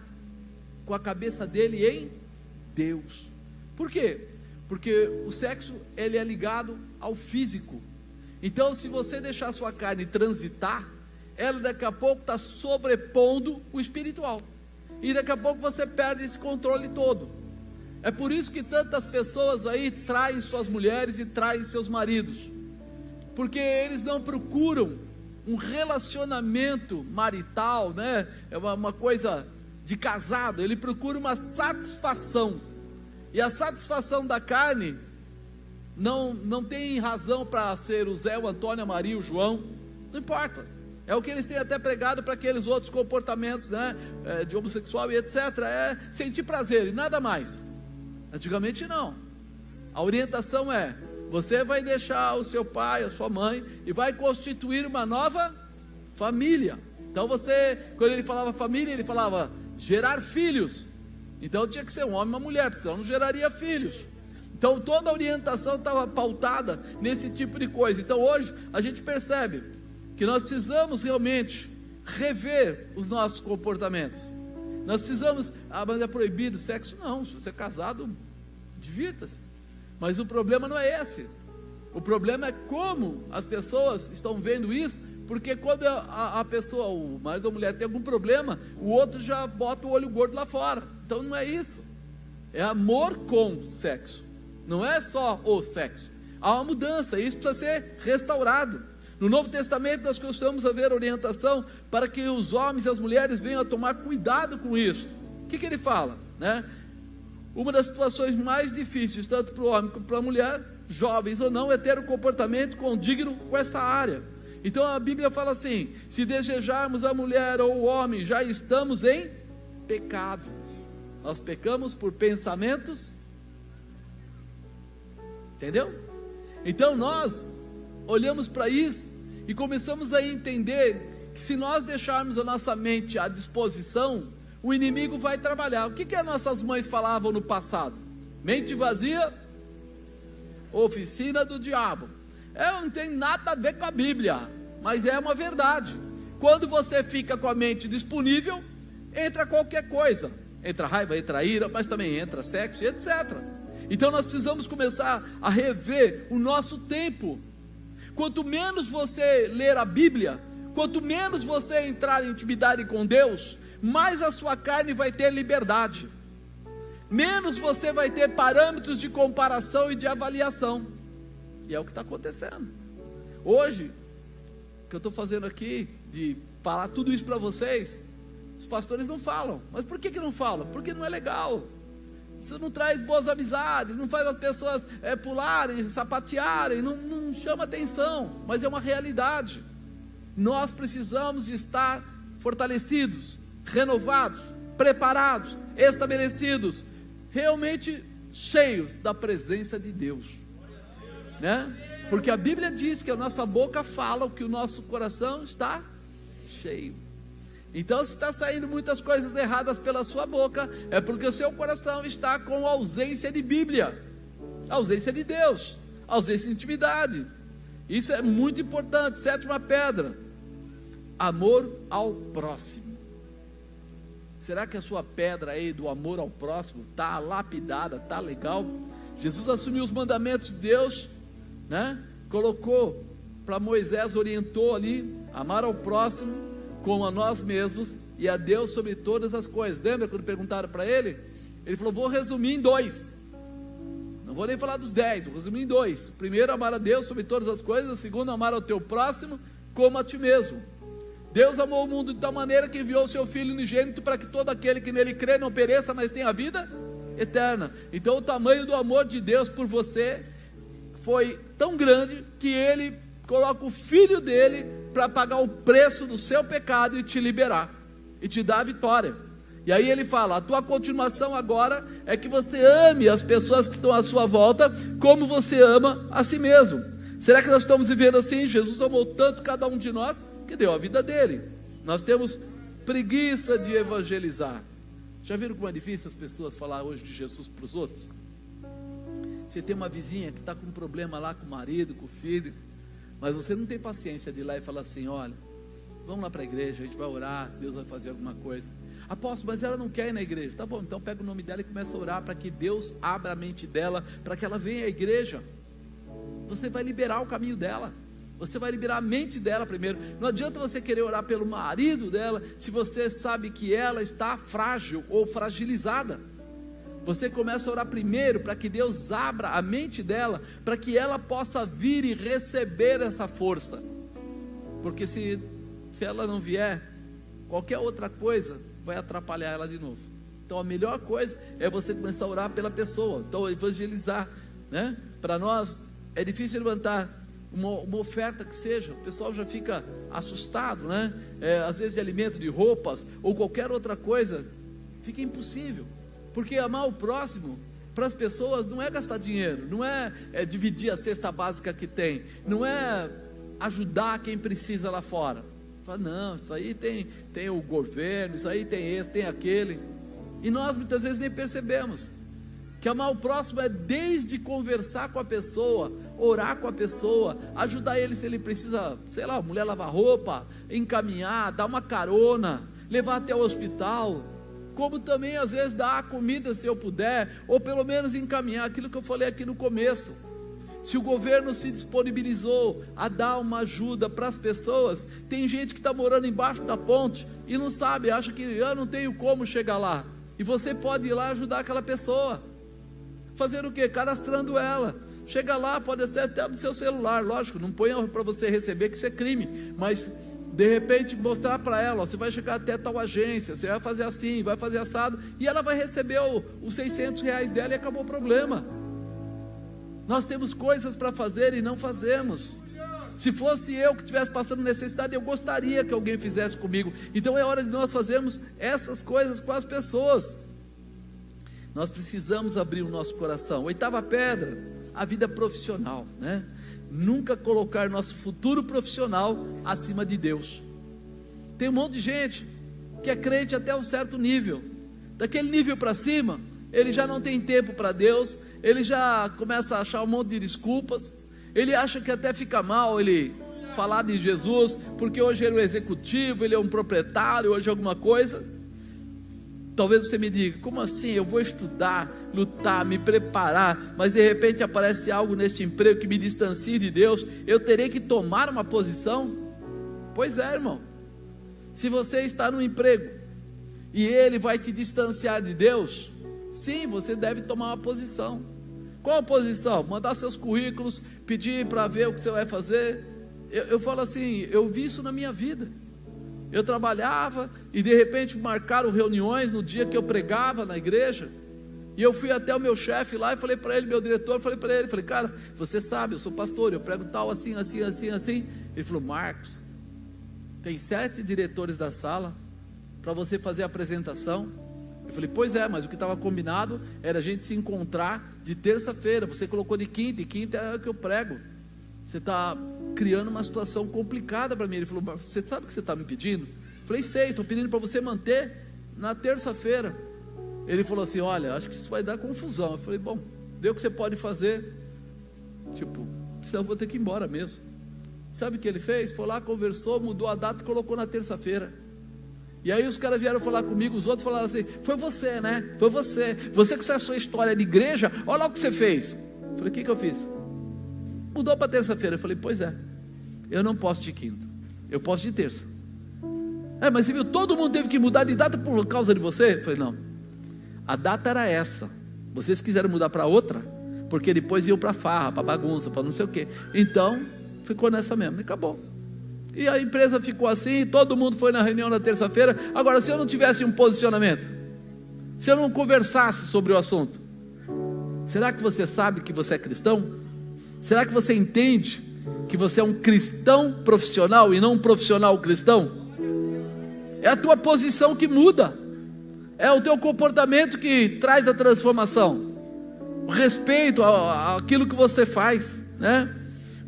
com a cabeça dele em Deus. Por quê? Porque o sexo, ele é ligado ao físico. Então, se você deixar a sua carne transitar, ela daqui a pouco está sobrepondo o espiritual, e daqui a pouco você perde esse controle todo. É por isso que tantas pessoas aí traem suas mulheres e traem seus maridos, porque eles não procuram um relacionamento marital, é uma coisa de casado. Ele procura uma satisfação, e a satisfação da carne não tem razão para ser o Zé, o Antônio, a Maria, o João, não importa. É o que eles têm até pregado para aqueles outros comportamentos, né, de homossexual e etc. É sentir prazer e nada mais. Antigamente não. A orientação é: você vai deixar o seu pai, a sua mãe, e vai constituir uma nova família. Então quando ele falava família, ele falava gerar filhos. Então tinha que ser um homem e uma mulher, porque senão não geraria filhos. Então toda a orientação estava pautada nesse tipo de coisa. Então hoje a gente percebe que nós precisamos realmente rever os nossos comportamentos. Nós precisamos, mas é proibido o sexo? Não, se você é casado, divirta-se. Mas o problema não é esse. O problema é como as pessoas estão vendo isso, porque quando a pessoa, o marido ou a mulher tem algum problema, o outro já bota o olho gordo lá fora. Então não é isso. É amor com sexo. Não é só o sexo. Há uma mudança, e isso precisa ser restaurado. No Novo Testamento nós costumamos ver orientação para que os homens e as mulheres venham a tomar cuidado com isso. O que ele fala, né? Uma das situações mais difíceis, tanto para o homem como para a mulher, jovens ou não, é ter um comportamento condigno com esta área. Então a Bíblia fala assim: se desejarmos a mulher ou o homem, já estamos em pecado. Nós pecamos por pensamentos. Entendeu? Então nós olhamos para isso e começamos a entender que se nós deixarmos a nossa mente à disposição, o inimigo vai trabalhar. O que as nossas mães falavam no passado? Mente vazia, oficina do diabo. Não tem nada a ver com a Bíblia, mas é uma verdade. Quando você fica com a mente disponível, entra qualquer coisa. Entra raiva, entra ira, mas também entra sexo, etc. Então nós precisamos começar a rever o nosso tempo. Quanto menos você ler a Bíblia, quanto menos você entrar em intimidade com Deus, mais a sua carne vai ter liberdade, menos você vai ter parâmetros de comparação e de avaliação. E é o que está acontecendo hoje. O que eu estou fazendo aqui, de falar tudo isso para vocês, os pastores não falam. Mas por que não falam? Porque não é legal. Isso não traz boas amizades, não faz as pessoas pularem, sapatearem, não chama atenção, mas é uma realidade. Nós precisamos estar fortalecidos, renovados, preparados, estabelecidos, realmente cheios da presença de Deus, né? Porque a Bíblia diz que a nossa boca fala o que o nosso coração está cheio. Então se está saindo muitas coisas erradas pela sua boca, é porque o seu coração está com ausência de Bíblia, ausência de Deus, ausência de intimidade. Isso é muito importante. Sétima pedra: amor ao próximo. Será que a sua pedra aí do amor ao próximo está lapidada, está legal? Jesus assumiu os mandamentos de Deus, né? Colocou para Moisés, orientou ali: amar ao próximo como a nós mesmos e a Deus sobre todas as coisas. Lembra quando perguntaram para ele? Ele falou: vou resumir em 2, não vou nem falar dos 10, vou resumir em 2. O primeiro, amar a Deus sobre todas as coisas. O segundo, amar ao teu próximo como a ti mesmo. Deus amou o mundo de tal maneira que enviou o seu Filho unigênito para que todo aquele que nele crê não pereça, mas tenha vida eterna. Então o tamanho do amor de Deus por você foi tão grande que Ele coloca o Filho dele para pagar o preço do seu pecado e te liberar, e te dar a vitória. E aí ele fala: a tua continuação agora é que você ame as pessoas que estão à sua volta como você ama a si mesmo. Será que nós estamos vivendo assim? Jesus amou tanto cada um de nós que deu a vida dele. Nós temos preguiça de evangelizar. Já viram como é difícil as pessoas falar hoje de Jesus para os outros? Você tem uma vizinha que está com um problema lá com o marido, com o filho, mas você não tem paciência de ir lá e falar assim: olha, vamos lá para a igreja, a gente vai orar, Deus vai fazer alguma coisa. Apóstolo, mas ela não quer ir na igreja. Tá bom, então pega o nome dela e começa a orar para que Deus abra a mente dela, para que ela venha à igreja. Você vai liberar o caminho dela, você vai liberar a mente dela primeiro. Não adianta você querer orar pelo marido dela, se você sabe que ela está frágil ou fragilizada. Você começa a orar primeiro para que Deus abra a mente dela, para que ela possa vir e receber essa força. Porque se ela não vier, qualquer outra coisa vai atrapalhar ela de novo. Então a melhor coisa é você começar a orar pela pessoa. Então evangelizar, né? Para nós é difícil levantar uma oferta que seja, o pessoal já fica assustado, né? Às vezes de alimento, de roupas, ou qualquer outra coisa, fica impossível, porque amar o próximo, para as pessoas, não é gastar dinheiro, não é dividir a cesta básica que tem, não é ajudar quem precisa lá fora. Fala, não, isso aí tem o governo, isso aí tem esse, tem aquele, e nós muitas vezes nem percebemos, que amar o próximo é desde conversar com a pessoa, orar com a pessoa, ajudar ele se ele precisa, sei lá, mulher lavar roupa, encaminhar, dar uma carona, levar até o hospital, como também às vezes dar comida se eu puder, ou pelo menos encaminhar, aquilo que eu falei aqui no começo. Se o governo se disponibilizou a dar uma ajuda para as pessoas, tem gente que está morando embaixo da ponte e não sabe, acha que eu não tenho como chegar lá, e você pode ir lá ajudar aquela pessoa. Fazer o quê? Cadastrando ela. Chega lá, pode até no seu celular, lógico, não ponha para você receber, que isso é crime, mas de repente mostrar para ela, ó, você vai chegar até tal agência, você vai fazer assim, vai fazer assado, e ela vai receber os R$600 dela e acabou o problema. Nós temos coisas para fazer e não fazemos. Se fosse eu que estivesse passando necessidade, eu gostaria que alguém fizesse comigo. Então é hora de nós fazermos essas coisas com as pessoas. Nós precisamos abrir o nosso coração. Oitava pedra, a vida profissional, né? Nunca colocar nosso futuro profissional acima de Deus. Tem um monte de gente que é crente até um certo nível, daquele nível para cima, ele já não tem tempo para Deus, ele já começa a achar um monte de desculpas, ele acha que até fica mal ele falar de Jesus, porque hoje ele é um executivo, ele é um proprietário, hoje é alguma coisa. Talvez você me diga, como assim? Eu vou estudar, lutar, me preparar, mas de repente aparece algo neste emprego que me distancie de Deus, eu terei que tomar uma posição? Pois é, irmão, se você está no emprego, e ele vai te distanciar de Deus, sim, você deve tomar uma posição. Qual a posição? Mandar seus currículos, pedir para ver o que você vai fazer. Eu falo assim, eu vi isso na minha vida. Eu trabalhava e de repente marcaram reuniões no dia que eu pregava na igreja, e eu fui até o meu chefe lá e falei para ele, meu diretor, falei para ele, cara, você sabe, eu sou pastor, eu prego tal, assim, assim, assim, assim. Ele falou, Marcos, tem 7 diretores da sala para você fazer a apresentação. Eu falei, pois é, mas o que estava combinado era a gente se encontrar de terça-feira, você colocou de quinta, e quinta é o que eu prego. Você está criando uma situação complicada para mim. Ele falou, você sabe o que você está me pedindo? Eu falei, sei, estou pedindo para você manter na terça-feira. Ele falou assim, olha, acho que isso vai dar confusão. Eu falei, bom, vê o que você pode fazer. Tipo, senão eu vou ter que ir embora mesmo. Sabe o que ele fez? Foi lá, conversou, mudou a data e colocou na terça-feira. E aí os caras vieram falar comigo, os outros falaram assim, foi você, né? Foi você que sabe a sua história de igreja, olha lá o que você fez. Eu falei, o que eu fiz? Mudou para terça-feira. Eu falei, pois é, eu não posso de quinta, eu posso de terça. Mas você viu, todo mundo teve que mudar de data por causa de você? Eu falei, não, a data era essa, vocês quiseram mudar para outra, porque depois iam para farra, para bagunça, para não sei o que, então ficou nessa mesmo, e acabou. E a empresa ficou assim, todo mundo foi na reunião na terça-feira. Agora, se eu não tivesse um posicionamento, se eu não conversasse sobre o assunto, será que você sabe que você é cristão? Será que você entende que você é um cristão profissional e não um profissional cristão? É a tua posição que muda, é o teu comportamento que traz a transformação, o respeito àquilo que você faz, né?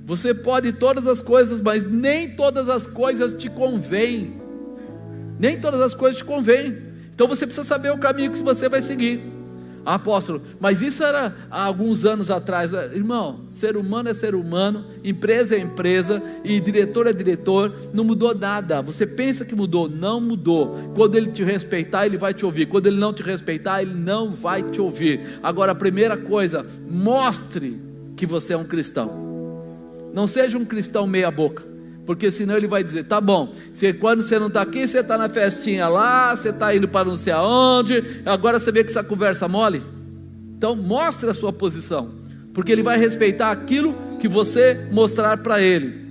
Você pode todas as coisas, mas nem todas as coisas te convêm. Nem todas as coisas te convêm. Então você precisa saber o caminho que você vai seguir. Apóstolo, mas isso era há alguns anos atrás. Irmão, ser humano é ser humano, empresa é empresa, e diretor é diretor. Não mudou nada. Você pensa que mudou? Não mudou. Quando ele te respeitar, ele vai te ouvir. Quando ele não te respeitar, ele não vai te ouvir. Agora, a primeira coisa, mostre que você é um cristão. Não seja um cristão meia boca, porque senão ele vai dizer, tá bom, quando você não está aqui, você está na festinha lá, você está indo para não sei aonde, agora você vê que essa conversa mole. Então mostre a sua posição, porque ele vai respeitar aquilo que você mostrar para ele.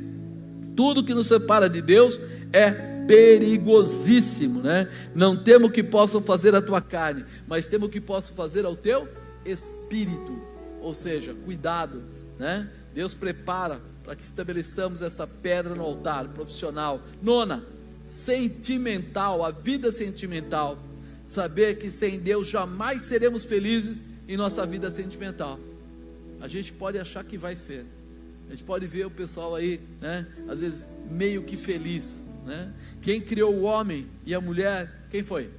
Tudo que nos separa de Deus é perigosíssimo, né? Não temo que possam fazer a tua carne, mas temo que possam fazer ao teu espírito. Ou seja, cuidado, né? Deus prepara para que estabeleçamos esta pedra no altar profissional. Nona, sentimental, a vida sentimental. Saber que sem Deus jamais seremos felizes em nossa vida sentimental. A gente pode achar que vai ser. A gente pode ver o pessoal aí, né, às vezes meio que feliz, né? Quem criou o homem e a mulher, quem foi?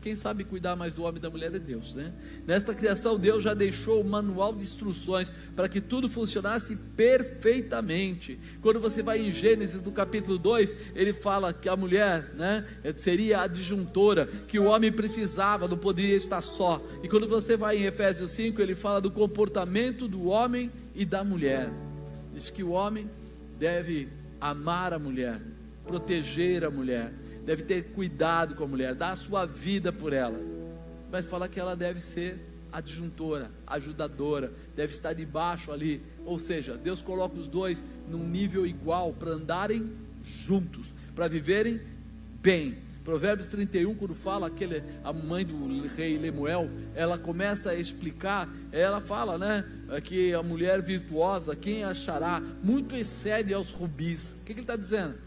Quem sabe cuidar mais do homem e da mulher é Deus, né? Nesta criação, Deus já deixou o manual de instruções para que tudo funcionasse perfeitamente. Quando você vai em Gênesis, no capítulo 2, ele fala que a mulher, né, seria a disjuntora, que o homem precisava, não poderia estar só. E quando você vai em Efésios 5, ele fala do comportamento do homem e da mulher. Diz que o homem deve amar a mulher, proteger a mulher, deve ter cuidado com a mulher, dar a sua vida por ela, mas fala que ela deve ser adjuntora, ajudadora, deve estar debaixo ali, ou seja, Deus coloca os dois num nível igual, para andarem juntos, para viverem bem. Provérbios 31, quando fala a mãe do rei Lemuel, ela começa a explicar, ela fala, né, que a mulher virtuosa, quem achará, muito excede aos rubis. O que ele está dizendo?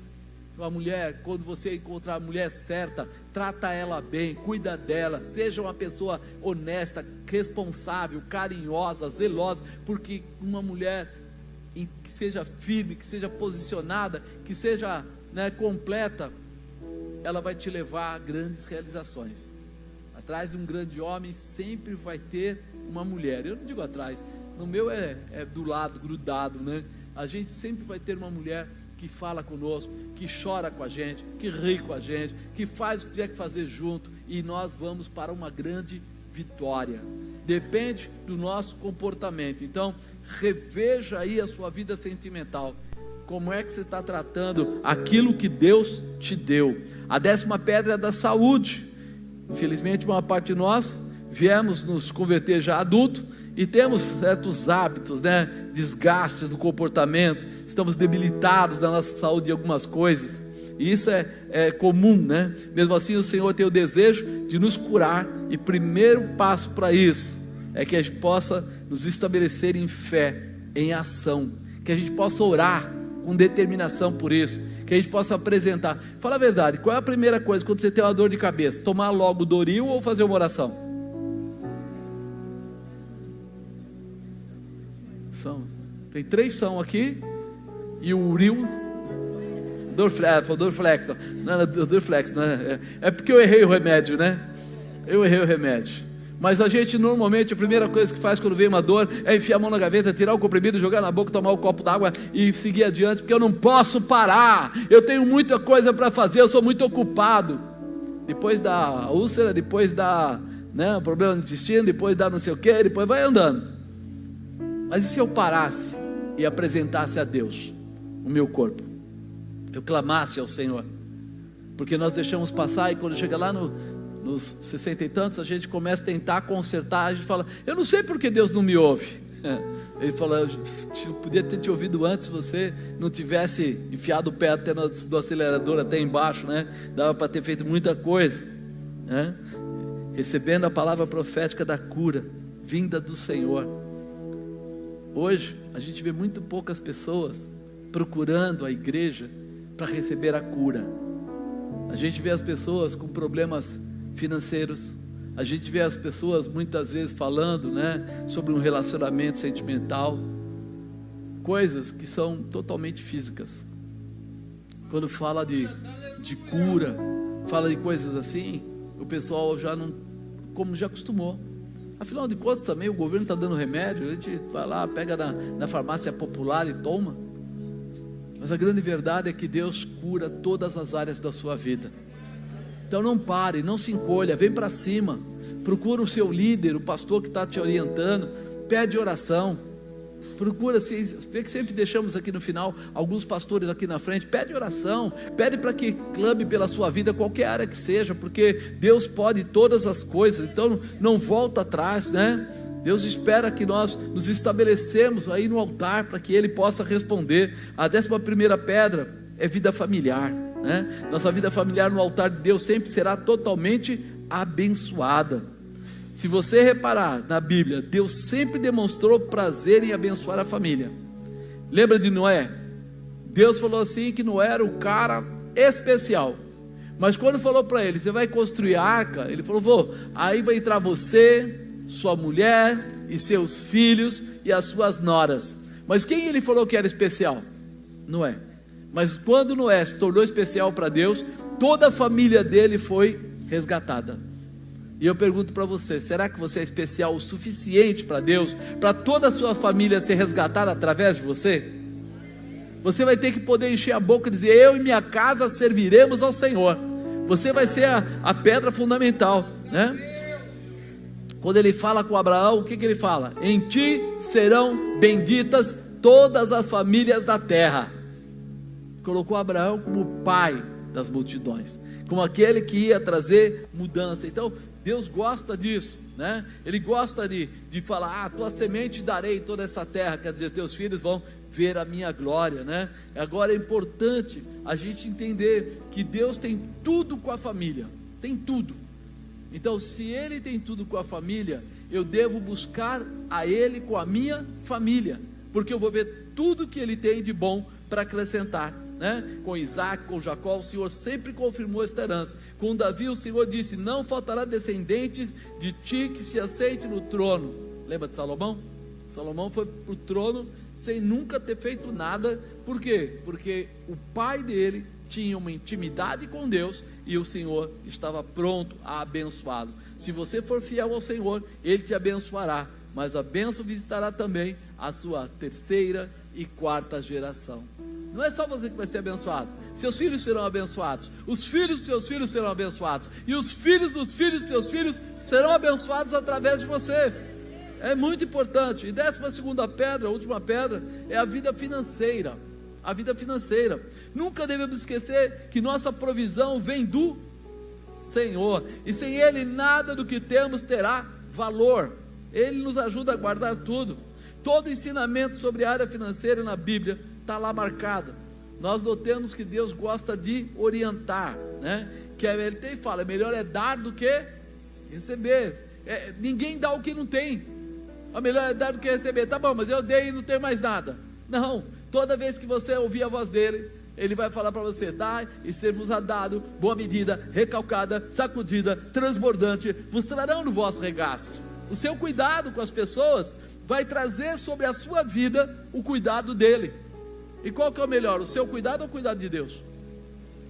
A mulher, quando você encontrar a mulher certa, trata ela bem, cuida dela, seja uma pessoa honesta, responsável, carinhosa, zelosa, porque uma mulher que seja firme, que seja posicionada, que seja, né, completa, ela vai te levar a grandes realizações. Atrás de um grande homem sempre vai ter uma mulher. Eu não digo atrás, no meu é do lado, grudado, né? A gente sempre vai ter uma mulher que fala conosco, que chora com a gente, que ri com a gente, que faz o que tiver que fazer junto, e nós vamos para uma grande vitória. Depende do nosso comportamento. Então, reveja aí a sua vida sentimental. Como é que você está tratando aquilo que Deus te deu? A 10ª pedra é da saúde. Infelizmente, uma parte de nós viemos nos converter já adulto e temos certos hábitos, né? Desgastes do comportamento, estamos debilitados da nossa saúde em algumas coisas, e isso é comum, né? Mesmo assim, o Senhor tem o desejo de nos curar, e o primeiro passo para isso é que a gente possa nos estabelecer em fé, em ação, que a gente possa orar com determinação por isso, que a gente possa apresentar. Fala a verdade, qual é a primeira coisa quando você tem uma dor de cabeça? Tomar logo Doril ou fazer uma oração? Tem 3 são aqui, e o Uril, Dorflex, não, Dorflex, né? É porque eu errei o remédio, né? Eu errei o remédio. Mas a gente normalmente, a primeira coisa que faz quando vem uma dor é enfiar a mão na gaveta, tirar o comprimido, jogar na boca, tomar um copo d'água e seguir adiante, porque eu não posso parar, eu tenho muita coisa para fazer, eu sou muito ocupado. Depois da úlcera, depois da, né, problema no intestino, depois da não sei o que, depois vai andando. Mas e se eu parasse e apresentasse a Deus o meu corpo? Eu clamasse ao Senhor, porque nós deixamos passar, e quando chega lá nos 60 e tantos, a gente começa a tentar consertar, a gente fala, eu não sei porque Deus não me ouve. Ele fala, eu podia ter te ouvido antes, se você não tivesse enfiado o pé até do acelerador, até embaixo, né? Dava para ter feito muita coisa, né? Recebendo a palavra profética da cura, vinda do Senhor. Hoje, a gente vê muito poucas pessoas procurando a igreja para receber a cura. A gente vê as pessoas com problemas financeiros, a gente vê as pessoas muitas vezes falando, né, sobre um relacionamento sentimental, coisas que são totalmente físicas. Quando fala de cura, fala de coisas assim, o pessoal já não, como já acostumou. Afinal de contas também o governo está dando remédio, a gente vai lá, pega na farmácia popular e toma. Mas a grande verdade é que Deus cura todas as áreas da sua vida. Então não pare, não se encolha, vem para cima, procura o seu líder, o pastor que está te orientando, pede oração, procura, vê que sempre deixamos aqui no final, alguns pastores aqui na frente, pede oração, pede para que clame pela sua vida, qualquer área que seja, porque Deus pode todas as coisas, então não volta atrás, né? Deus espera que nós nos estabelecemos aí no altar, para que Ele possa responder. A 11ª pedra é vida familiar, né? Nossa vida familiar no altar de Deus sempre será totalmente abençoada. Se você reparar na Bíblia, Deus sempre demonstrou prazer em abençoar a família. Lembra de Noé? Deus falou assim que Noé era o cara especial. Mas quando falou para ele, você vai construir a arca, ele falou, vou, aí vai entrar você, sua mulher e seus filhos e as suas noras. Mas quem ele falou que era especial? Noé. Mas quando Noé se tornou especial para Deus, toda a família dele foi resgatada. E eu pergunto para você, será que você é especial o suficiente para Deus, para toda a sua família ser resgatada através de você? Você vai ter que poder encher a boca e dizer, eu e minha casa serviremos ao Senhor. Você vai ser a pedra fundamental, né? Quando ele fala com Abraão, o que ele fala? Em ti serão benditas todas as famílias da terra. Colocou Abraão como pai das multidões, como aquele que ia trazer mudança. Então Deus gosta disso, né? Ele gosta de falar, tua semente darei toda essa terra, quer dizer, teus filhos vão ver a minha glória, né? Agora é importante a gente entender que Deus tem tudo com a família, tem tudo. Então, se Ele tem tudo com a família, eu devo buscar a Ele com a minha família, porque eu vou ver tudo que Ele tem de bom para acrescentar, né? Com Isaac, com Jacó, o Senhor sempre confirmou esta herança. Com Davi, o Senhor disse, não faltará descendentes de ti que se assente no trono. Lembra de Salomão? Salomão foi para o trono sem nunca ter feito nada. Por quê? Porque o pai dele tinha uma intimidade com Deus e o Senhor estava pronto a abençoá-lo. Se você for fiel ao Senhor, Ele te abençoará, mas a bênção visitará também a sua terceira e quarta geração. Não é só você que vai ser abençoado, seus filhos serão abençoados, os filhos dos seus filhos serão abençoados, e os filhos dos filhos dos seus filhos serão abençoados através de você. É muito importante. E 12ª pedra, a última pedra, é a vida financeira. A vida financeira. Nunca devemos esquecer que nossa provisão vem do Senhor, e sem Ele nada do que temos terá valor. Ele nos ajuda a guardar tudo. Todo ensinamento sobre a área financeira na Bíblia está lá marcado. Nós notamos que Deus gosta de orientar, né? Que Ele fala, melhor é dar do que receber. Ninguém dá o que não tem. A melhor é dar do que receber. Tá bom, mas eu dei e não tenho mais nada. Não, toda vez que você ouvir a voz dele, Ele vai falar para você, dai e ser-vos-á dado, boa medida, recalcada, sacudida, transbordante, vos trarão no vosso regaço. O seu cuidado com as pessoas vai trazer sobre a sua vida o cuidado dele. E qual que é o melhor, o seu cuidado ou o cuidado de Deus?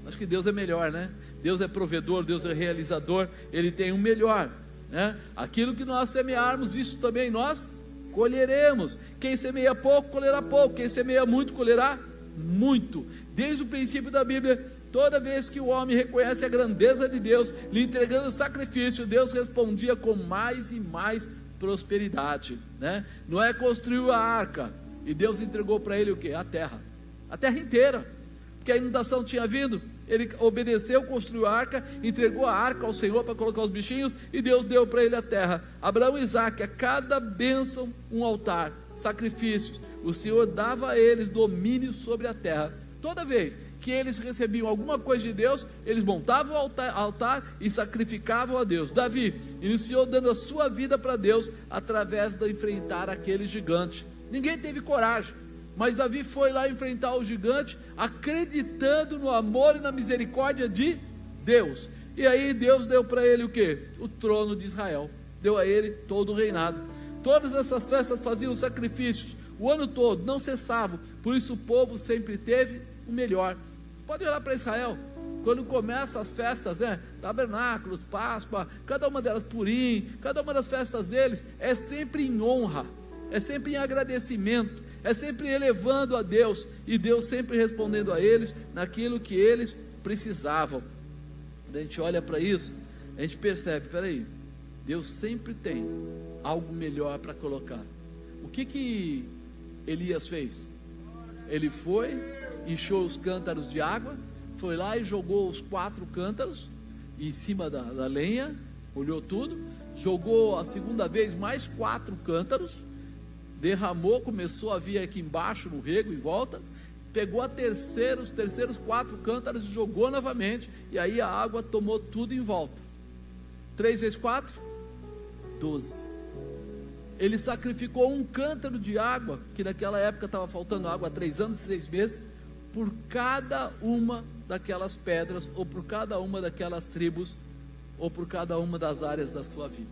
Acho que Deus é melhor, né? Deus é provedor, Deus é realizador, Ele tem o melhor, né? Aquilo que nós semearmos, isso também nós colheremos. Quem semeia pouco, colherá pouco. Quem semeia muito, colherá muito. Desde o princípio da Bíblia, toda vez que o homem reconhece a grandeza de Deus, lhe entregando sacrifício, Deus respondia com mais e mais prosperidade, né? Noé construiu a arca, e Deus entregou para ele o quê? A terra inteira, porque a inundação tinha vindo. Ele obedeceu, construiu a arca, entregou a arca ao Senhor para colocar os bichinhos, e Deus deu para ele a terra. Abraão e Isaac, a cada bênção um altar, sacrifícios. O Senhor dava a eles domínio sobre a terra. Toda vez que eles recebiam alguma coisa de Deus, eles montavam o altar e sacrificavam a Deus. Davi iniciou dando a sua vida para Deus através de enfrentar aquele gigante. Ninguém teve coragem, mas Davi foi lá enfrentar o gigante, acreditando no amor e na misericórdia de Deus. E aí Deus deu para ele o quê? O trono de Israel. Deu a ele todo o reinado. Todas essas festas faziam sacrifícios o ano todo, não cessavam. Por isso o povo sempre teve o melhor. Você pode olhar para Israel, quando começam as festas, né? Tabernáculos, Páscoa, cada uma delas, Purim, cada uma das festas deles é sempre em honra, é sempre em agradecimento, é sempre elevando a Deus, e Deus sempre respondendo a eles naquilo que eles precisavam. Quando a gente olha para isso, a gente percebe, peraí, Deus sempre tem algo melhor para colocar. O que Elias fez? Ele foi, encheu os cântaros de água, foi lá e jogou os 4 cântaros em cima da lenha, olhou tudo, jogou a segunda vez mais 4 cântaros, derramou, começou a vir aqui embaixo no rego em volta, pegou os terceiros 4 cântaros e jogou novamente, e aí a água tomou tudo em volta. 3 vezes 4? 12. ele sacrificou um cântaro de água, que naquela época estava faltando água há 3 anos e 6 meses, por cada uma daquelas pedras, ou por cada uma daquelas tribos, ou por cada uma das áreas da sua vida.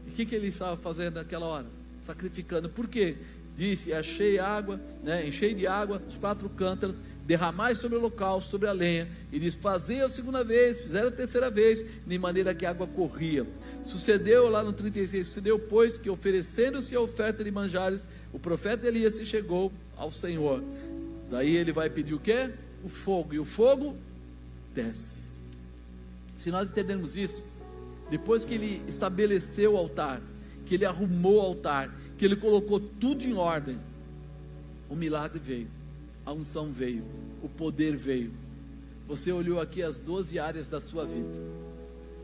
E o que ele estava fazendo naquela hora? Sacrificando. Por quê? Disse: achei água, enchei de água os 4 cântaros, derramai sobre o holocausto, sobre a lenha, e diz: fazei a 2ª vez, fizeram a 3ª vez, de maneira que a água corria. Sucedeu lá no 36, sucedeu pois que, oferecendo-se a oferta de manjares, o profeta Elias se chegou ao Senhor. Daí ele vai pedir o quê? O fogo, e o fogo desce. Se nós entendermos isso, depois que ele estabeleceu o altar, que ele arrumou o altar, que ele colocou tudo em ordem, o milagre veio, a unção veio, o poder veio. Você olhou aqui as 12 áreas da sua vida.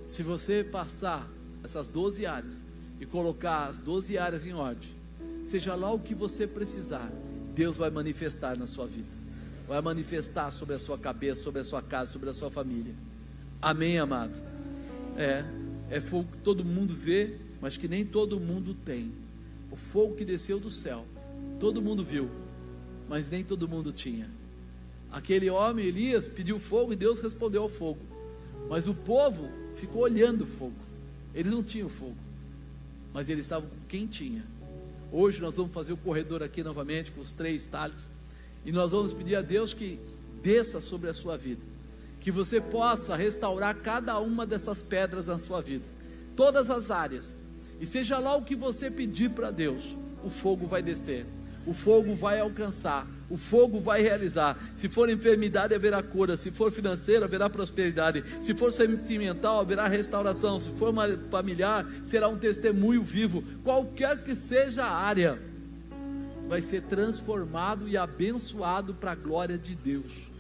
Se você passar essas 12 áreas e colocar as 12 áreas em ordem, seja lá o que você precisar, Deus vai manifestar na sua vida, vai manifestar sobre a sua cabeça, sobre a sua casa, sobre a sua família. Amém, amado? É fogo que todo mundo vê, mas que nem todo mundo tem. O fogo que desceu do céu, todo mundo viu, mas nem todo mundo tinha. Aquele homem, Elias, pediu fogo e Deus respondeu ao fogo, mas o povo ficou olhando o fogo. Eles não tinham fogo, mas eles estavam com quem tinha. Hoje nós vamos fazer o corredor aqui novamente, com os 3 talhos, e nós vamos pedir a Deus que desça sobre a sua vida, que você possa restaurar cada uma dessas pedras na sua vida, todas as áreas, e seja lá o que você pedir para Deus, o fogo vai descer, o fogo vai alcançar, o fogo vai realizar. Se for enfermidade, haverá cura. Se for financeiro, haverá prosperidade. Se for sentimental, haverá restauração. Se for familiar, será um testemunho vivo. Qualquer que seja a área, vai ser transformado e abençoado para a glória de Deus.